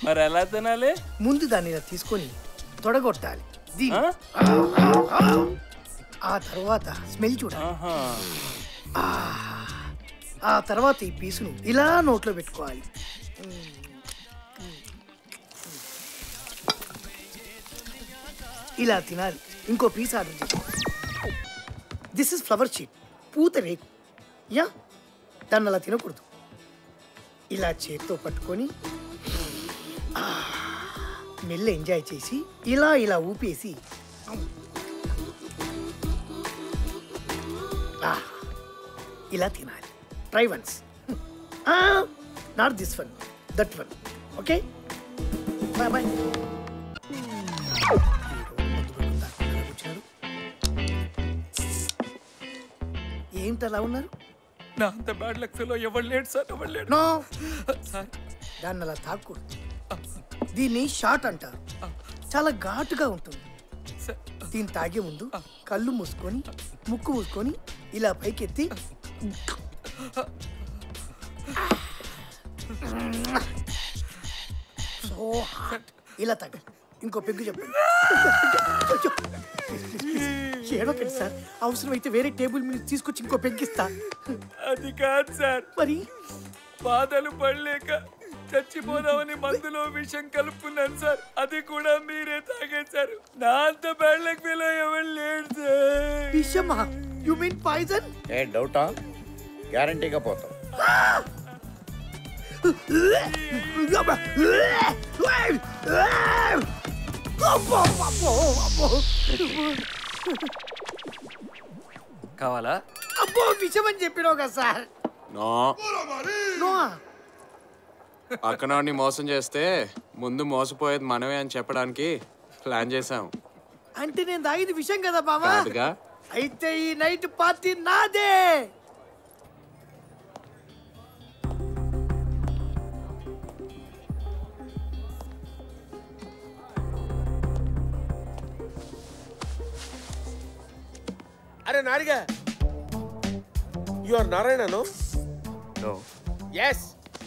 మరి ఎలా తినాలి? ముందు దాన్ని ఇలా తీసుకొని తొడగొట్టాలి, ఆ తర్వాత స్మెల్ చూడాలి, ఆ తర్వాత ఈ పీసును ఇలా నోట్లో పెట్టుకోవాలి. ఇలా తినాలి. ఇంకో పీస్ ఆర్డర్ చేసుకోవాలి. దిస్ ఇస్ ఫ్లవర్ షీట్, పూత రేకు. యా, దాన్ని అలా తినకూడదు. ఇలా చేతితో పట్టుకొని మెల్ల ఎంజాయ్ చేసి ఇలా ఇలా ఊపేసి ఇలా తినాలి. Try once, not this one, that one. Okay, bye bye. ఏంటి అలా ఉన్నారు? నా అంత బ్యాడ్ లక్ ఫెలో ఎవరు లేడు సార్, ఎవరు లేడు. నో సార్, దాన్ని అలా తాకూడదు. దీన్ని షాట్ అంటారు, చాలా ఘాటుగా ఉంటుంది. దీన్ని తాగే ముందు కళ్ళు మూసుకొని ముక్కు మూసుకొని ఇలా పైకెత్తి సో హాట్ ఇలా తాగాలి. ఇంకో పెగ్గు చెప్పండి. ఏడోకండి సార్, అవసరమైతే వేరే టేబుల్ మీద తీసుకొచ్చి ఇంకో పెగ్గిస్తా. అది కాదు సార్, మరి బాధలు పడలేక చచ్చిపోదామని మందులో విషం కలుపుకున్నాను సార్, అది కూడా మీరే తాగేశారు. నా అంత బ్యాడ్ లక్ ఫెలో ఎవరు లేడు సార్. విషమా? You mean poison? ఏ డౌటా? గ్యారంటీగా పోతావు. కావాలా? అబ్బో విషయం అని చెప్పినావు కదా సార్. నో నో పక్కనోడిని మోసం చేస్తే ముందు మోసపోయేది మనమే అని చెప్పడానికి ప్లాన్ చేశాం. అంటే నేను తాగింది విషయం కదా బావా. కాదుగా. అయితే ఈ నైట్ పార్టీ నాదే. అరే నారిగా, you are Narayana? No no. yes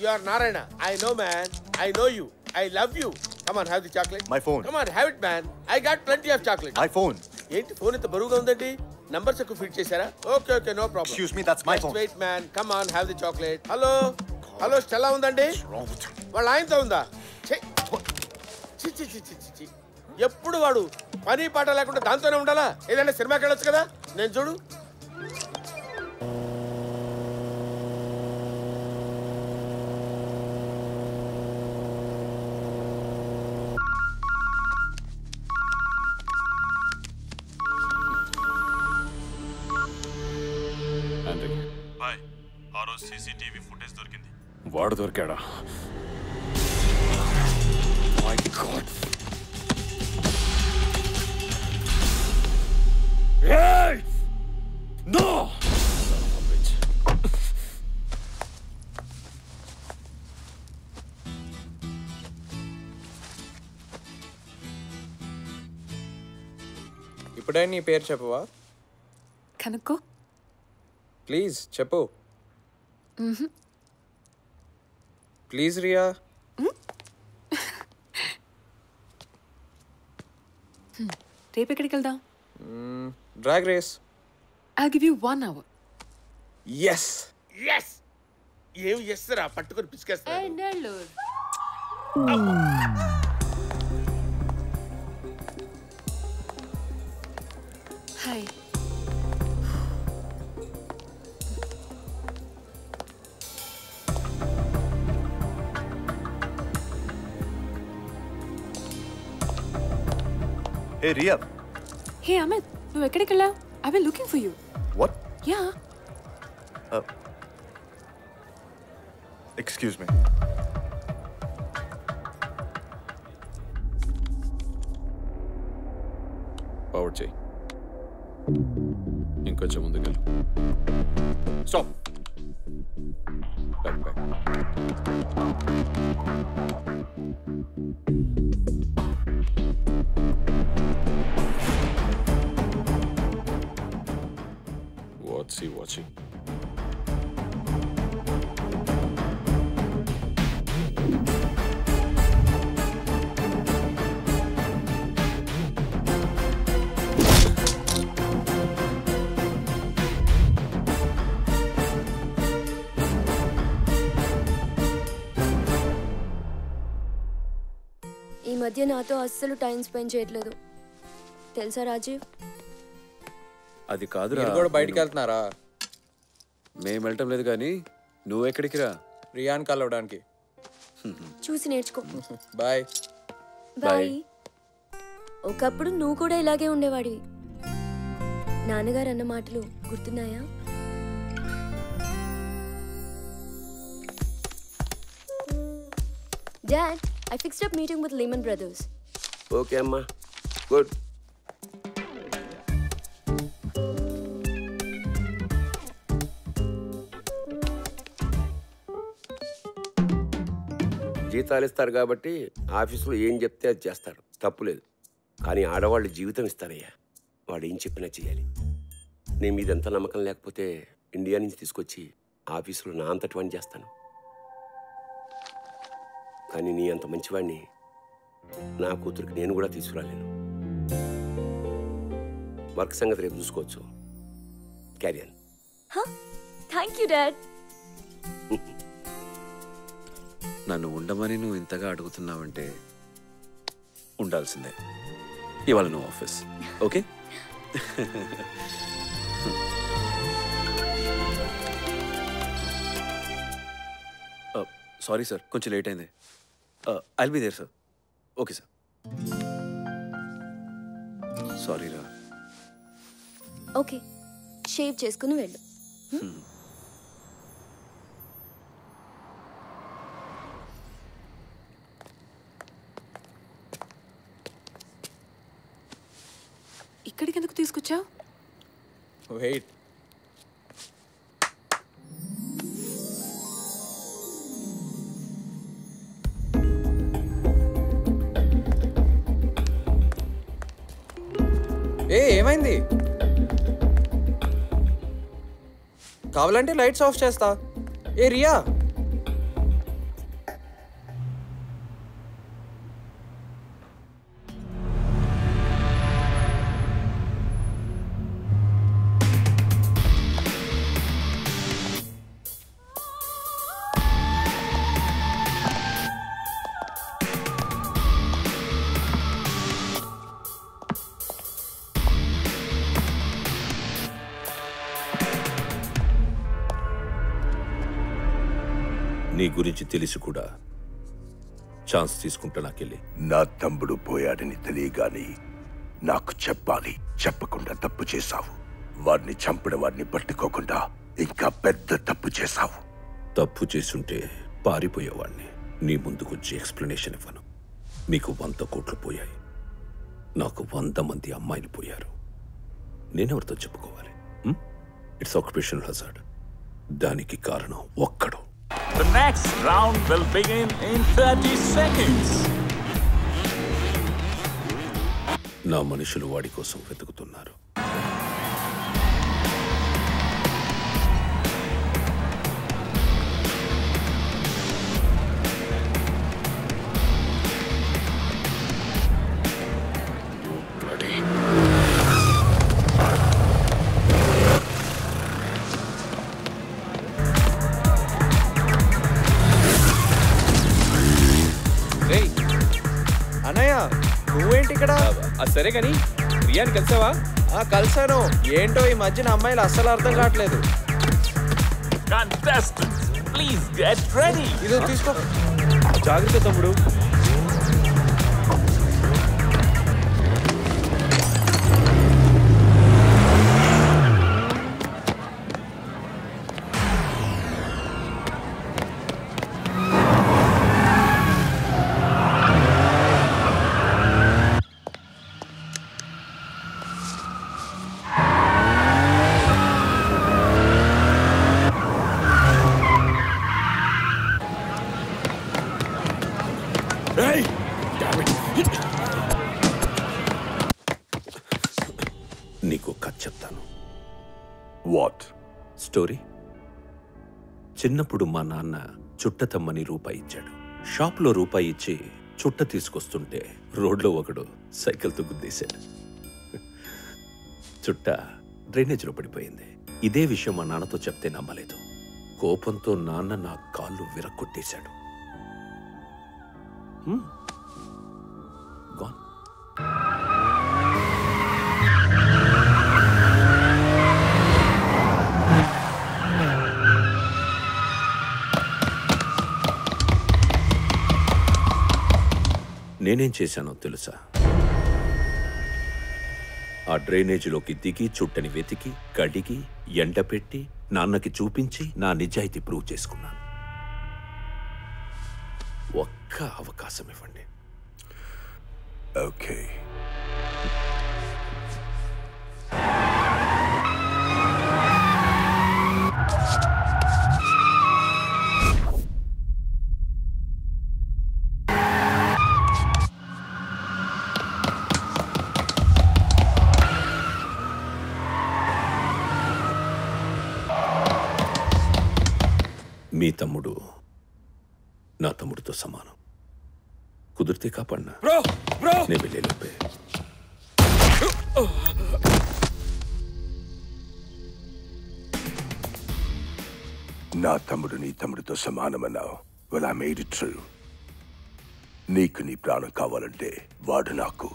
you are Narayana. I know man, I know you, I love you. Come on, have the chocolate. My phone. Come on, have it man, I got plenty of chocolate. My phone. ఏంటి phone ఇంత బరువుగా ఉందండి? Numbers ఎక్కువ fit చేశారా? Okay okay, no problem. Excuse me, that's my phone. Wait man, come on, have the chocolate. Hello hello, Stella ఉందండి? వాళ్ళ ఆయనతో ఉందా? ఛీ ఛీ ఛీ ఛీ ఛీ ఛీ. ఎప్పుడు వాడు పని పాట లేకుండా దాంతోనే ఉండాలా? ఏదైనా సినిమాకి వెళ్ళొచ్చు కదా. నేను చూడు. బాయ్, ఆ రోజు సీసీటీవీ ఫుటేజ్ దొరికింది. వాడు దొరికాడా? My God. నో. ఇప్పుడే నీ పేరు చెప్పవా? కనుక్కో. ప్లీజ్ చెప్పు. ప్లీజ్ రియా. రేపు ఎక్కడికి వెళ్దాం? Drag race. I'll give you 1 hour. yes yes ఏం చేస్తారా? పట్టుకొని పిసికేస్తా. హాయ్. Hey Ria. హే అమిత్, నువ్వు ఎక్కడికి వెళ్ళావు? I've been looking for you. What? Yeah. Excuse me. Forward చేయి. ఇంకొంచెం ముందుకెళ్ళు. Stop. Back back. What's he watching? ఈ మధ్య నాతో అస్సలు టైం స్పెండ్ చేయట్లేదు తెలుసా రాజీవ్. అది కాదురా. మీరు కూడా బయటికి వెళ్తున్నారా? మేము వెళ్ళటం లేదు కానీ నువ్వు ఎక్కడికి రా? రియాన్ కలవడానికి. చూసి నేర్చుకో. Bye bye. ఒకప్పుడు నువ్వు కూడా ఇలాగే ఉండేవాడివి. నాన్నగారు అన్న మాటలు గుర్తున్నాయా? Dad, I fixed up meeting with Lehman Brothers. Okay, Amma. Good. జీతాలు ఇస్తారు కాబట్టి ఆఫీసులో ఏం చెప్తే అది చేస్తారు, తప్పులేదు. కానీ ఆడవాళ్ళు జీవితం ఇస్తారయ్యా, వాడు ఏం చెప్పినా చేయాలి. నీ మీద ఎంత నమ్మకం లేకపోతే ఇండియా నుంచి తీసుకొచ్చి ఆఫీసులో నా అంతటి వాడిని చేస్తాను. కానీ నీ అంత మంచివాడిని నా కూతురికి నేను కూడా తీసుకురాలేను. వర్క్ సంగతి రేపు చూసుకోవచ్చు. క్యారియన్. Thank you dad. నన్ను ఉండమని నువ్వు ఇంతగా అడుగుతున్నావంటే ఉండాల్సిందే. ఇవాళ నువ్వు ఆఫీస్, ఓకే? సారీ సార్, కొంచెం లేట్ అయింది. I'll be there sir. Okay sir. Sorry రా. ఓకే, షేవ్ చేసుకుని వెళ్ళు. ఇక్కడికి ఎందుకు తీసుకొచ్చావు? వెయిట్. ఏమైంది? కావాలంటే లైట్స్ ఆఫ్ చేస్తా. ఏ రియా, నీ గురించి తెలిసి కూడా ఛాన్స్ తీసుకుంటా నాకెళ్ళి. నా తమ్ముడు పోయాడని తెలియగాని నాకు చెప్పాలి. చెప్పకుండా తప్పు చేశావు. వాడిని చంపిన వాడిని పట్టుకోకుండా ఇంకా పెద్ద తప్పు చేశావు. తప్పు చేసుంటే పారిపోయేవాడిని. నీ ముందుకొచ్చి ఎక్స్ప్లెనేషన్ ఇవ్వను. నీకు 100 కోట్లు పోయాయి, నాకు 100 మంది అమ్మాయిలు పోయారు. నేనెవరితో చెప్పుకోవాలి? It's occupational hazard. దానికి కారణం ఒక్కడు. The next round will begin in 30 seconds. నా మనుషులు వాడి కోసం వెతుకుతున్నారు. అన్నయ్య, నువ్వేంటి ఇక్కడ? సరే కానీ రియాని కలిసావా? కలిసాను. ఏంటో ఈ మధ్యన అమ్మాయిలు అస్సలు అర్థం కావట్లేదు. Contestants, please get ready. ఇదో తీసుకో. జాగ్రత్త తమ్ముడు. నీకు కథ చెప్తాను. What story? చిన్నప్పుడు మా నాన్న చుట్ట తమ్మని రూపాయి ఇచ్చాడు. షాప్లో రూపాయి ఇచ్చి చుట్ట తీసుకొస్తుంటే రోడ్లో ఒకడు సైకిల్తో గుద్దేశాడు. చుట్ట డ్రైనేజ్లో పడిపోయింది. ఇదే విషయం మా నాన్నతో చెప్తే నమ్మలేదు. కోపంతో నాన్న నా కాళ్ళు విరక్కొట్టేశాడు. గాన్. నేనేం చేశానో తెలుసా? ఆ డ్రైనేజీలోకి దిగి చుట్టని వెతికి కడిగి ఎండపెట్టి నాన్నకి చూపించి నా నిజాయితీ ప్రూవ్ చేసుకున్నాను. ఒక్క అవకాశం ఇవ్వండి. ఓకే. మీ తమ్ముడు నా తమ్ముడితో సమానం. కుదిరితే కాపాడినా నేను వెళ్ళేలోపే. నా తమ్ముడు నీ తమ్ముడితో సమానమన్నావు. Well, I made it true. నీకు నీ ప్రాణం కావాలంటే వాడు నాకు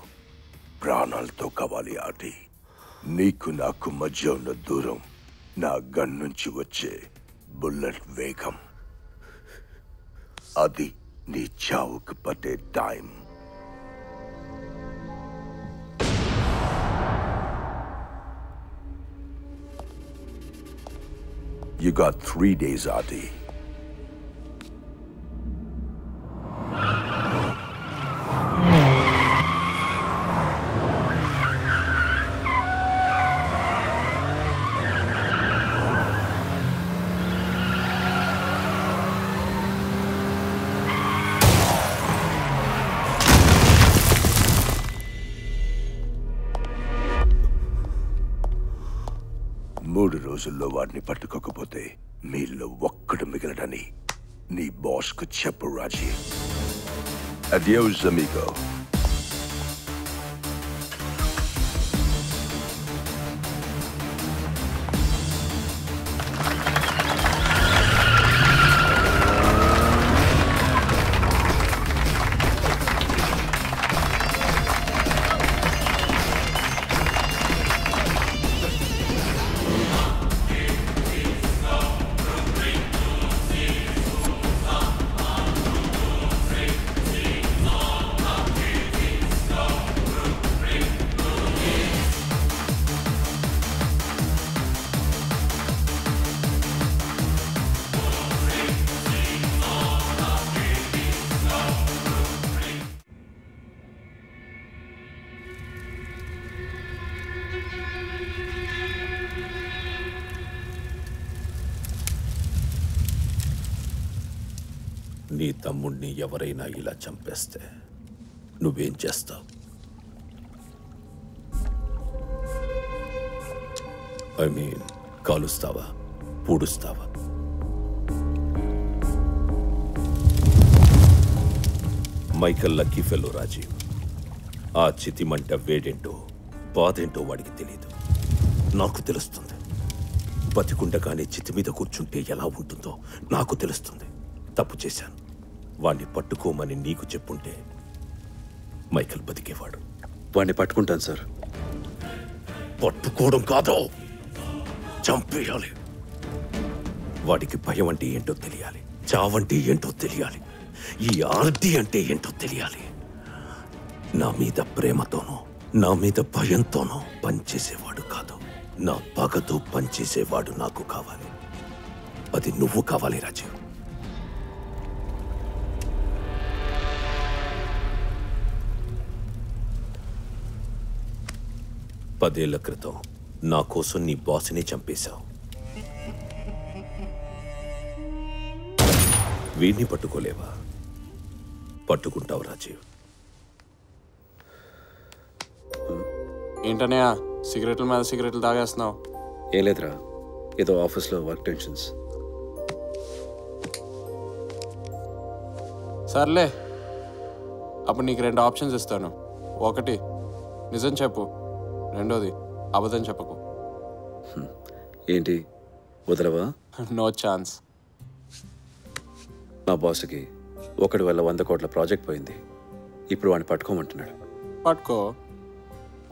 ప్రాణాలతో కావాలి. ఆటి నీకు నాకు మధ్య ఉన్న దూరం నా గన్ నుంచి వచ్చే బుల్లెట్ వేగం. అది నీ చావుకు పట్టే time. You got 3 days, Adi. మూడు రోజుల్లో వాడిని పట్టుకోకపోతే మీలో ఒక్కడు మిగలడని నీ బాస్కు చెప్పు రాజీ. Adios, amigo. నీ తమ్ముణ్ణి ఎవరైనా ఇలా చంపేస్తే నువ్వేం చేస్తావు? ఐ మీన్, కాలుస్తావా, పూడుస్తావా? Michael lucky fellow Rajiv. ఆ చితిమంట వేడేంటో బాధేంటో వాడికి తెలీదు. నాకు తెలుస్తుంది. బతికుండగానే చితి మీద కూర్చుంటే ఎలా ఉంటుందో నాకు తెలుస్తుంది. తప్పు చేశాను. వాణ్ణి పట్టుకోమని నీకు చెప్పుంటే మైకల్ బతికేవాడు. వాణ్ణి పట్టుకుంటాను సార్. పట్టుకోవడం కాదు, చంపేయాలి. వాడికి భయం అంటే ఏంటో తెలియాలి, చావంటే ఏంటో తెలియాలి, ఈ ఆర్డి అంటే ఏంటో తెలియాలి. నా మీద ప్రేమతోనో నా మీద భయంతోనో పనిచేసేవాడు కాదు, నా పగతో పనిచేసేవాడు నాకు కావాలి. అది నువ్వు కావాలి రాజీవ్. 10 ఏళ్ల క్రితం నా కోసం నీ బాస్ని చంపేశావు. వీడిని పట్టుకోలేవా? పట్టుకుంటావు రాజీవ్. ఏంటనయ్య సిగరెట్ల మీద సిగరెట్లు తాగేస్తున్నావు? ఏం లేదురా, ఏదో ఆఫీస్లో వర్క్ టెన్షన్స్. సర్లే, అప్పుడు నీకు 2 ఆప్షన్స్ ఇస్తాను. 1 నిజం చెప్పు, 2 అబద్ధం చెప్పకు. ఏంటి, వదలవా? No chance. నా బాస్కి ఒకటి వల్ల 100 కోట్ల ప్రాజెక్ట్ పోయింది. ఇప్పుడు వాడిని పట్టుకోమంటున్నాడు. పట్టుకో.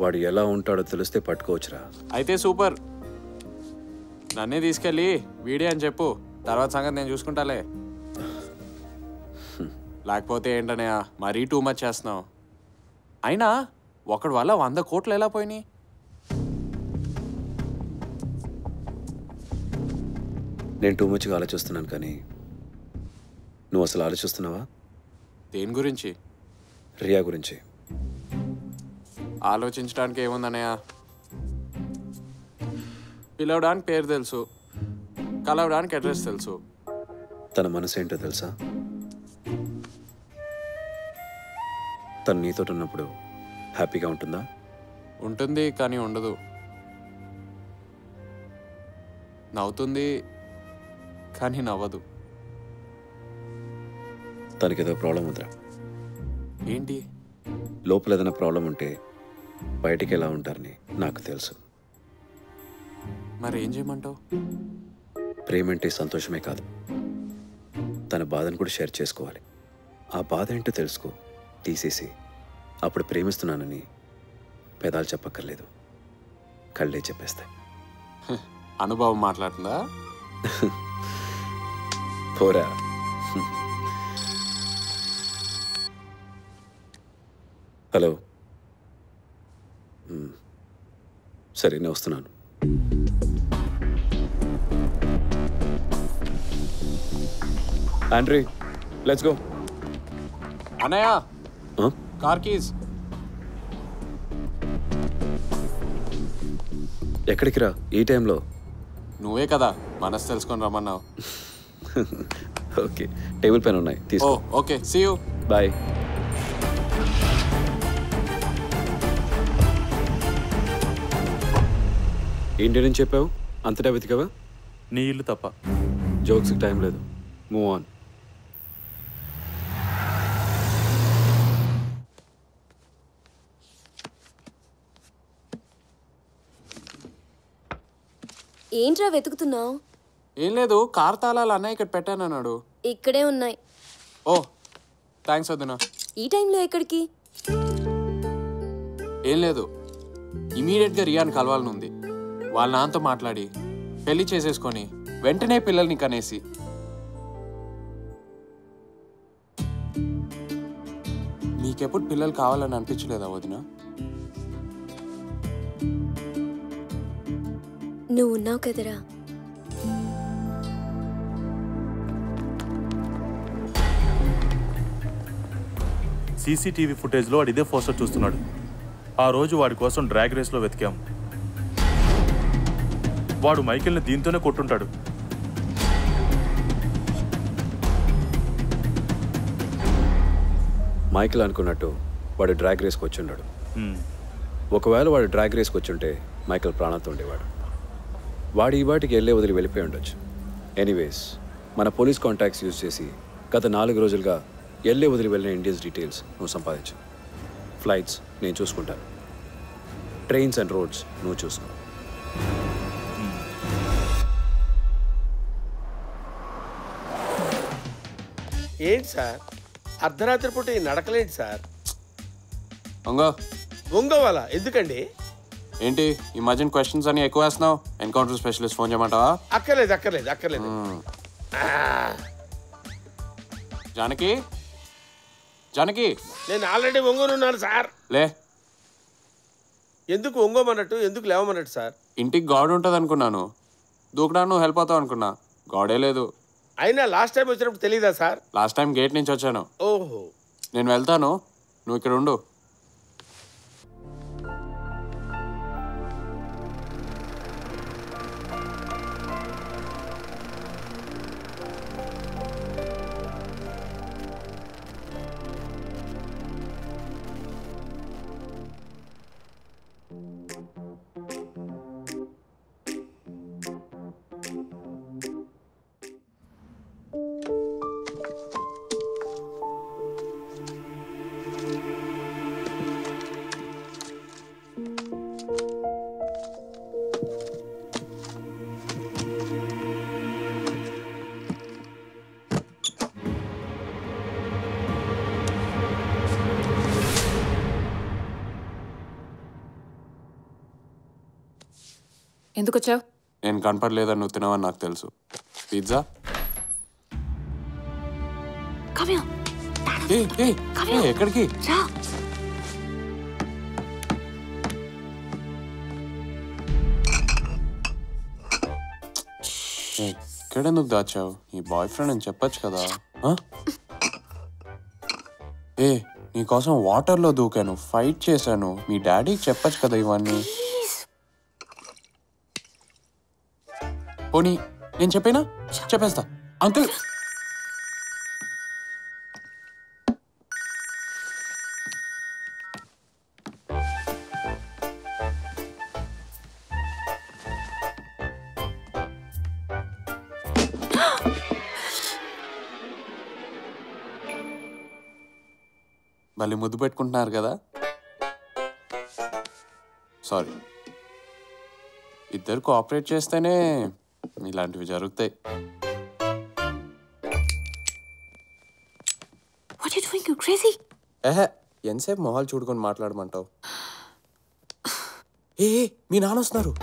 వాడు ఎలా ఉంటాడో తెలిస్తే పట్టుకోవచ్చురా. అయితే సూపర్. నన్నే తీసుకెళ్ళి వీడియో అని చెప్పు, తర్వాత సంగతి నేను చూసుకుంటాలే. లేకపోతే ఏంటనయ్య మరీ టూ మచ్ చేస్తున్నావు. అయినా ఒకడి వల్ల 100 కోట్లు ఎలా పోయినాయి? నేను టూ మచ్గా ఆలోచిస్తున్నాను, కానీ నువ్వు అసలు ఆలోచిస్తున్నావా? దేని గురించి? రియా గురించి. ఆలోచించడానికి ఏముందన్నయ్య? పిలవడానికి పేరు తెలుసు, కలవడానికి అడ్రస్ తెలుసు. తన మనసు ఏంటో తెలుసా? తను నీతో ఉన్నప్పుడు హ్యాపీగా ఉంటుందా? ఉంటుంది, కానీ ఉండదు. నవ్వుతుంది, కానీ నవ్వదు. తనకేదో ప్రాబ్లం ఉందిరా. ఏంటి? లోపల ఏదైనా ప్రాబ్లం ఉంటే బయటికి ఎలా ఉంటారని నాకు తెలుసు. మరి ఏం చేయమంటావు? ప్రేమ అంటే సంతోషమే కాదు, తన బాధను కూడా షేర్ చేసుకోవాలి. ఆ బాధ ఏంటో తెలుసుకో, తీసేసి అప్పుడు ప్రేమిస్తున్నానని పెదాలు చెప్పక్కర్లేదు, కళ్ళే చెప్పేస్తాయి. అనుభవం మాట్లాడుతుందా? పోరా. హలో, సరే నేను వస్తున్నాను. Andre let's go. అన్నయ్య కార్ కీస్. ఎక్కడికి రా ఈ టైంలో? నువ్వే కదా మనసు తెలుసుకొని రమ్మన్నావు. ఓకే, టేబుల్ పైన ఉన్నాయి తీసుకో. Okay, see you. బాయ్. ఏంటి అని చెప్పావు? అంతటా వెతికావా? నీ ఇల్లు తప్ప. జోక్స్కి టైం లేదు, మూవ్ ఆన్. ఏంట్రా వెతుకుతున్నావు? ఏం లేదు, కార్ తాళాలు అన్నయ్య ఇక్కడ పెట్టానన్నాడు. ఇక్కడే ఉన్నాయి. ఓ థ్యాంక్స్ వదినా. ఈ టైంలో ఎక్కడికి? ఏం లేదు, ఇమీడియట్గా రియాని కలవాలని ఉంది. వాళ్ళ నాన్నతో మాట్లాడి పెళ్లి చేసేసుకొని వెంటనే పిల్లల్ని కనేసి. మీకెప్పుడు పిల్లలు కావాలని అనిపించలేదా వదినా? నువ్వు ఉన్నావు కదరా. సీసీటీవీ ఫుటేజ్లో వాడు ఇదే పోస్టర్ చూస్తున్నాడు. ఆ రోజు వాడి కోసం డ్రాగ్ రేస్లో వెతికాం. వాడు మైకేల్ని దీంతోనే కొట్టుంటాడు. మైకేల్ అనుకున్నట్టు వాడు డ్రాగ్ రేస్కి వచ్చి ఉన్నాడు. ఒకవేళ వాడు డ్రాగ్ రేస్కి వచ్చి ఉంటే మైకేల్ ప్రాణంతో ఉండేవాడు. వాడు ఈ వాటికి వెళ్ళే వదిలి వెళ్ళిపోయి ఉండొచ్చు. ఎనీవేస్, మన పోలీస్ కాంటాక్ట్స్ యూజ్ చేసి గత 4 రోజులుగా వెళ్ళే వదిలి వెళ్ళిన ఇండియన్స్ డీటెయిల్స్ నువ్వు సంపాదించు. ఫ్లైట్స్ నేను చూసుకుంటాను, ట్రైన్స్ అండ్ రోడ్స్ నువ్వు చూసుకో. ఏంటి సార్ అర్ధరాత్రి పూట ఈ నడకలేంటి సార్? ఒంగోవాల ఎందుకండి? ఏంటి ఈ మధ్యన క్వశ్చన్స్ అని ఎక్కువ వేస్తున్నావు? ఎన్కౌంటర్ స్పెషలిస్ట్ ఫోన్ చేయమంటావా? అక్కర్లేదు అక్కర్లేదు అక్కర్లేదు. జానకి జానకి, నేను ఆల్రెడీ ఒంగోనున్నాను సార్. లే. ఎందుకు ఒంగోమన్నట్టు, ఎందుకు లేవమన్నట్టు సార్? ఇంటికి గాడ్ ఉంటుంది అనుకున్నాను, దూకడానికి నువ్వు హెల్ప్ అవుతావు అనుకున్నా. గాడే లేదు. అయినా లాస్ట్ టైం వచ్చినప్పుడు తెలీదా సార్? లాస్ట్ టైం గేట్ నుంచి వచ్చాను. ఓహో, నేను వెళ్తాను, నువ్వు ఇక్కడ ఉండు. ఎందుకు వచ్చావు? నేను కనపడలేదని నువ్వు తినవని నాకు తెలుసు. పిజ్జా ఎక్కడికి? ఎక్కడెందుకు దాచావు? ఈ బాయ్ ఫ్రెండ్ అని చెప్పచ్చు కదా. నీకోసం వాటర్లో దూకాను, ఫైట్ చేశాను. మీ డాడీకి చెప్పచ్చు కదా ఇవన్నీ. పోనీ నేను చెప్పేనా? చెప్పేస్తా. అంకుల్ మళ్ళీ ముద్దు పెట్టుకుంటున్నారు కదా. సారీ, ఇద్దరు కోఆపరేట్ చేస్తేనే ఇలాంటివి జరుగుతాయి. ఎంతసేపు మొహాలు చూడుకొని మాట్లాడమంటావు? మీ నాన్న వస్తున్నారు.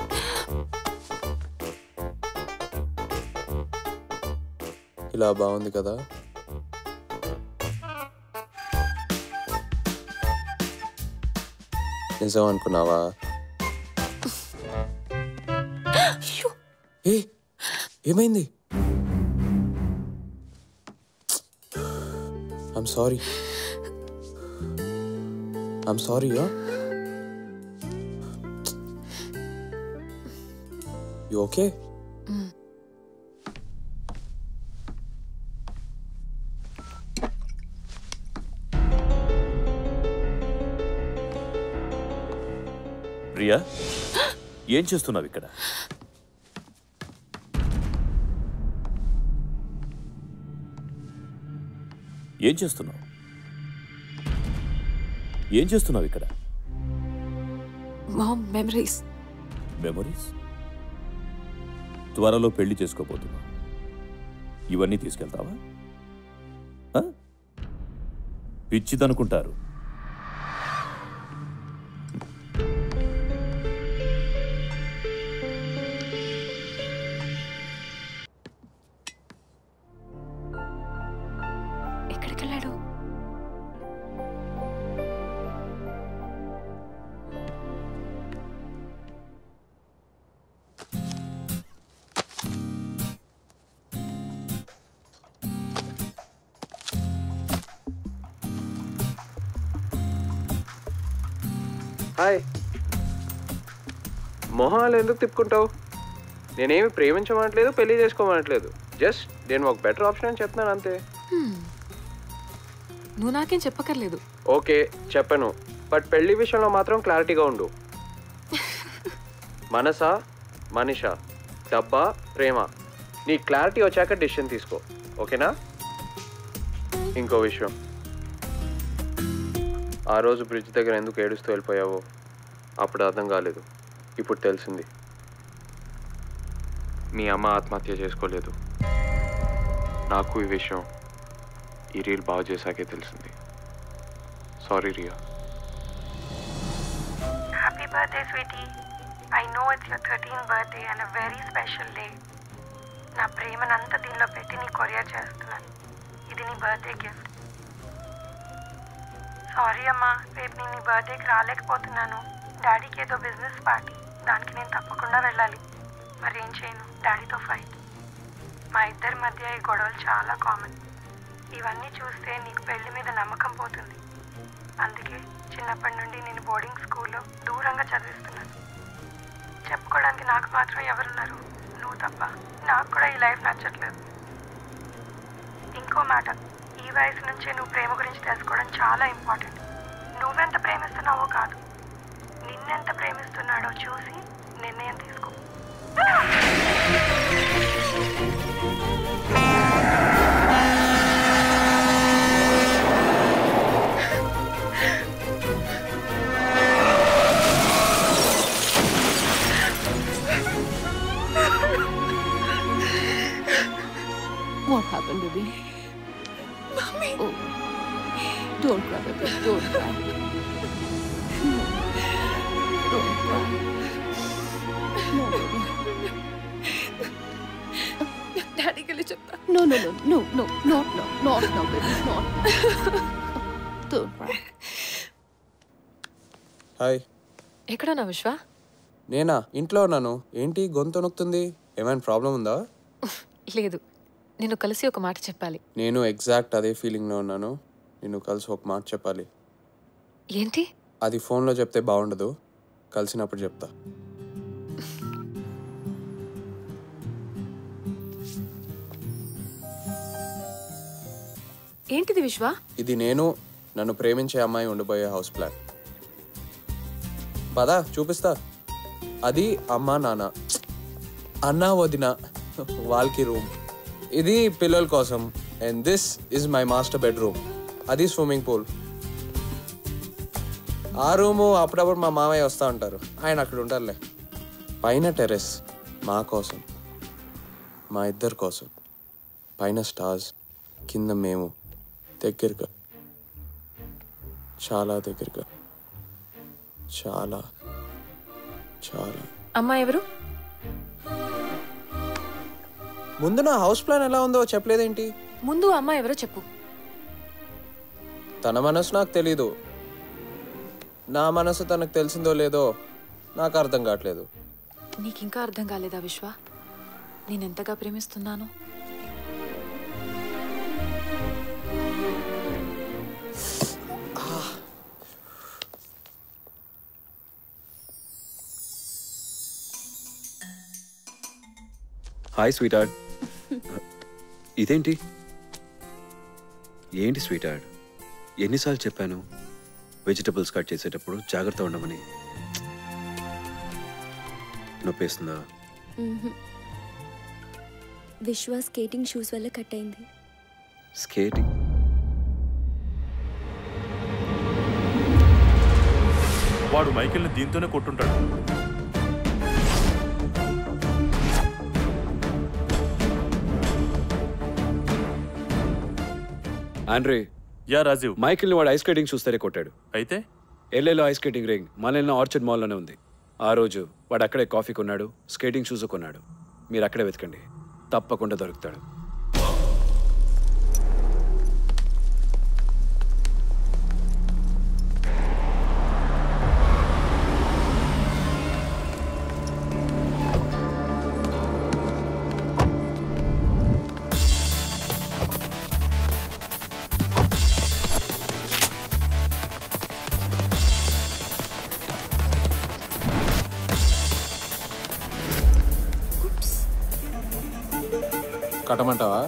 ఇలా బాగుంది కదా. నిజం అనుకున్నావా? ఏమైంది? Sorry. I'm sorry. You okay? Priya, ఏం చేస్తున్నావు ఇక్కడ? ఏం చేస్తున్నావు? ఏం చేస్తున్నావు ఇక్కడ? Mom memories. మెమరీస్? త్వరలో పెళ్లి చేసుకోబోతున్నావు. ఇవన్నీ తీసుకెళ్తావా? పిచ్చిదనుకుంటారు. ఎక్కడికెళ్ళాడు? హాయ్. మొహాలు ఎందుకు తిప్పుకుంటావు? నేనేమి ప్రేమించమనట్లేదు, పెళ్లి చేసుకోమనట్లేదు. జస్ట్ నేను ఒక బెటర్ ఆప్షన్ అని చెప్తున్నాను అంతే. నువ్వు నాకేం చెప్పక్కర్లేదు. ఓకే, చెప్పను. బట్ పెళ్లి విషయంలో మాత్రం క్లారిటీగా ఉండు. మనసా, మనిషా, డబ్బా, ప్రేమ, నీ క్లారిటీ వచ్చాక డెసిషన్ తీసుకో. ఓకేనా? ఇంకో విషయం, ఆ రోజు బ్రిడ్జ్ దగ్గర ఎందుకు ఏడుస్తూ వెళ్ళిపోయావో అప్పుడు అర్థం కాలేదు, ఇప్పుడు తెలిసింది. మీ అమ్మ ఆత్మహత్య చేసుకోలేదు. నాకు ఈ విషయం ఈ రీల్ బాగు చేశాకే తెలిసింది. Sorry Riya. Happy birthday, sweetie. I know it's your 13th birthday and a very special day. నా ప్రేమనంతా దీనిలో పెట్టి నీ కొరియర్ చేస్తున్నాను. ఇది నీ బర్త్డే గిఫ్ట్. సారీ అమ్మా, రేపు నేను నీ బర్త్డేకి రాలేకపోతున్నాను. డాడీకి ఏదో బిజినెస్ పార్టీ, దానికి నేను తప్పకుండా వెళ్ళాలి. మరి ఏం చేయను, డాడీతో ఫైట్. మా ఇద్దరి మధ్య ఈ గొడవలు చాలా కామన్. ఇవన్నీ చూస్తే నీకు పెళ్లి మీద నమ్మకం పోతుంది. అందుకే చిన్నప్పటి నుండి నేను బోర్డింగ్ స్కూల్లో దూరంగా చదివిస్తున్నాను. చెప్పుకోవడానికి నాకు మాత్రం ఎవరున్నారు? నువ్వు తప్ప. నాకు కూడా ఈ లైఫ్ నచ్చట్లేదు. ఇంకో మాట, ఈ వయసు నుంచే నువ్వు ప్రేమ గురించి తెలుసుకోవడం చాలా ఇంపార్టెంట్. నువ్వెంత ప్రేమిస్తున్నావో కాదు, నిన్నెంత ప్రేమిస్తున్నాడో చూసి నిర్ణయం తీసుకో. What happened, baby? Mommy. Oh. Don't cry, baby. Don't cry. Don't cry. No, baby. డాడీకి వెళ్ళి చెప్తా. No, no, no, no, no, not now, not now, baby, not now. Don't cry. Hi. ఎక్కడున్నా విశ్వ? నేనా? ఇంట్లో ఉన్నాను. ఏంటి గొంతు నొక్కుతుంది? ఏమైనా ప్రాబ్లం ఉందా? లేదు, నేను కలిసి ఒక మాట చెప్పాలి. నేను ఎగ్జాక్ట్ అదే ఫీలింగ్లో ఉన్నాను. నేను కలిసి ఒక మాట చెప్పాలి. ఏంటి? అది ఫోన్లో చెప్తే బాగుండదు, కలిసినప్పుడు చెప్తా. ఏంటిది విశ్వ? ఇది నేను నన్ను ప్రేమించే అమ్మాయి ఉండిపోయే హౌస్ ప్లాన్. పదా చూపిస్తా. అది అమ్మ నాన్న, అన్న వదిన, వాళ్ళకి రూమ్. ఇది పిల్లల కోసం. And this is my master bedroom. అది స్విమ్మింగ్ పూల్. ఆ రూము అప్పుడప్పుడు మా మామయ్య వస్తూ ఉంటారు, ఆయన అక్కడ ఉంటారులే. పైన టెర్రస్ మా కోసం, మా ఇద్దరి కోసం. పైన స్టార్స్, కింద మేము, దగ్గరగా, చాలా దగ్గరగా, చాలా చాలా. అమ్మా ఎవరు? ముందు నా హౌస్ ప్లాన్ ఎలా ఉందో చెప్పలేదేంటి? ముందు అమ్మ ఎవరో చెప్పు. తన మనసు నాకు తెలీదు, నా మనసు తనకు తెలిసిందో లేదో నాకు అర్థం కావట్లేదు. నీకింకా అర్థం కాలేదా విశ్వ నేనెంతగా ప్రేమిస్తున్నాను? Hi sweet heart. ఇదేంటి? ఏంటి స్వీట్ హార్ట్? ఎన్నిసార్లు చెప్పాను వెజిటబుల్స్ కట్ చేసేటప్పుడు జాగ్రత్త ఉండమని? నొప్పేస్తుందా? విశ్వ స్కేటింగ్ షూస్ వల్ల కట్ అయింది. స్కేటింగ్? వాడు మైకిల్ని దీంతోనే కొట్టుంటాడు. ఆండ్రే. యా రాజీవ్. మైకిల్ని వాడు ఐస్ స్కేటింగ్ చూస్తేనే కొట్టాడు. అయితే ఎల్ఏలో ఐస్ స్కేటింగ్ రింగ్ మనల్ని ఆర్చర్డ్ మాల్లోనే ఉంది. ఆ రోజు వాడు అక్కడే కాఫీ కొన్నాడు, స్కేటింగ్ షూస్ కొన్నాడు. మీరు అక్కడే వెతకండి, తప్పకుండా దొరుకుతాడు. కట్టమంటావా?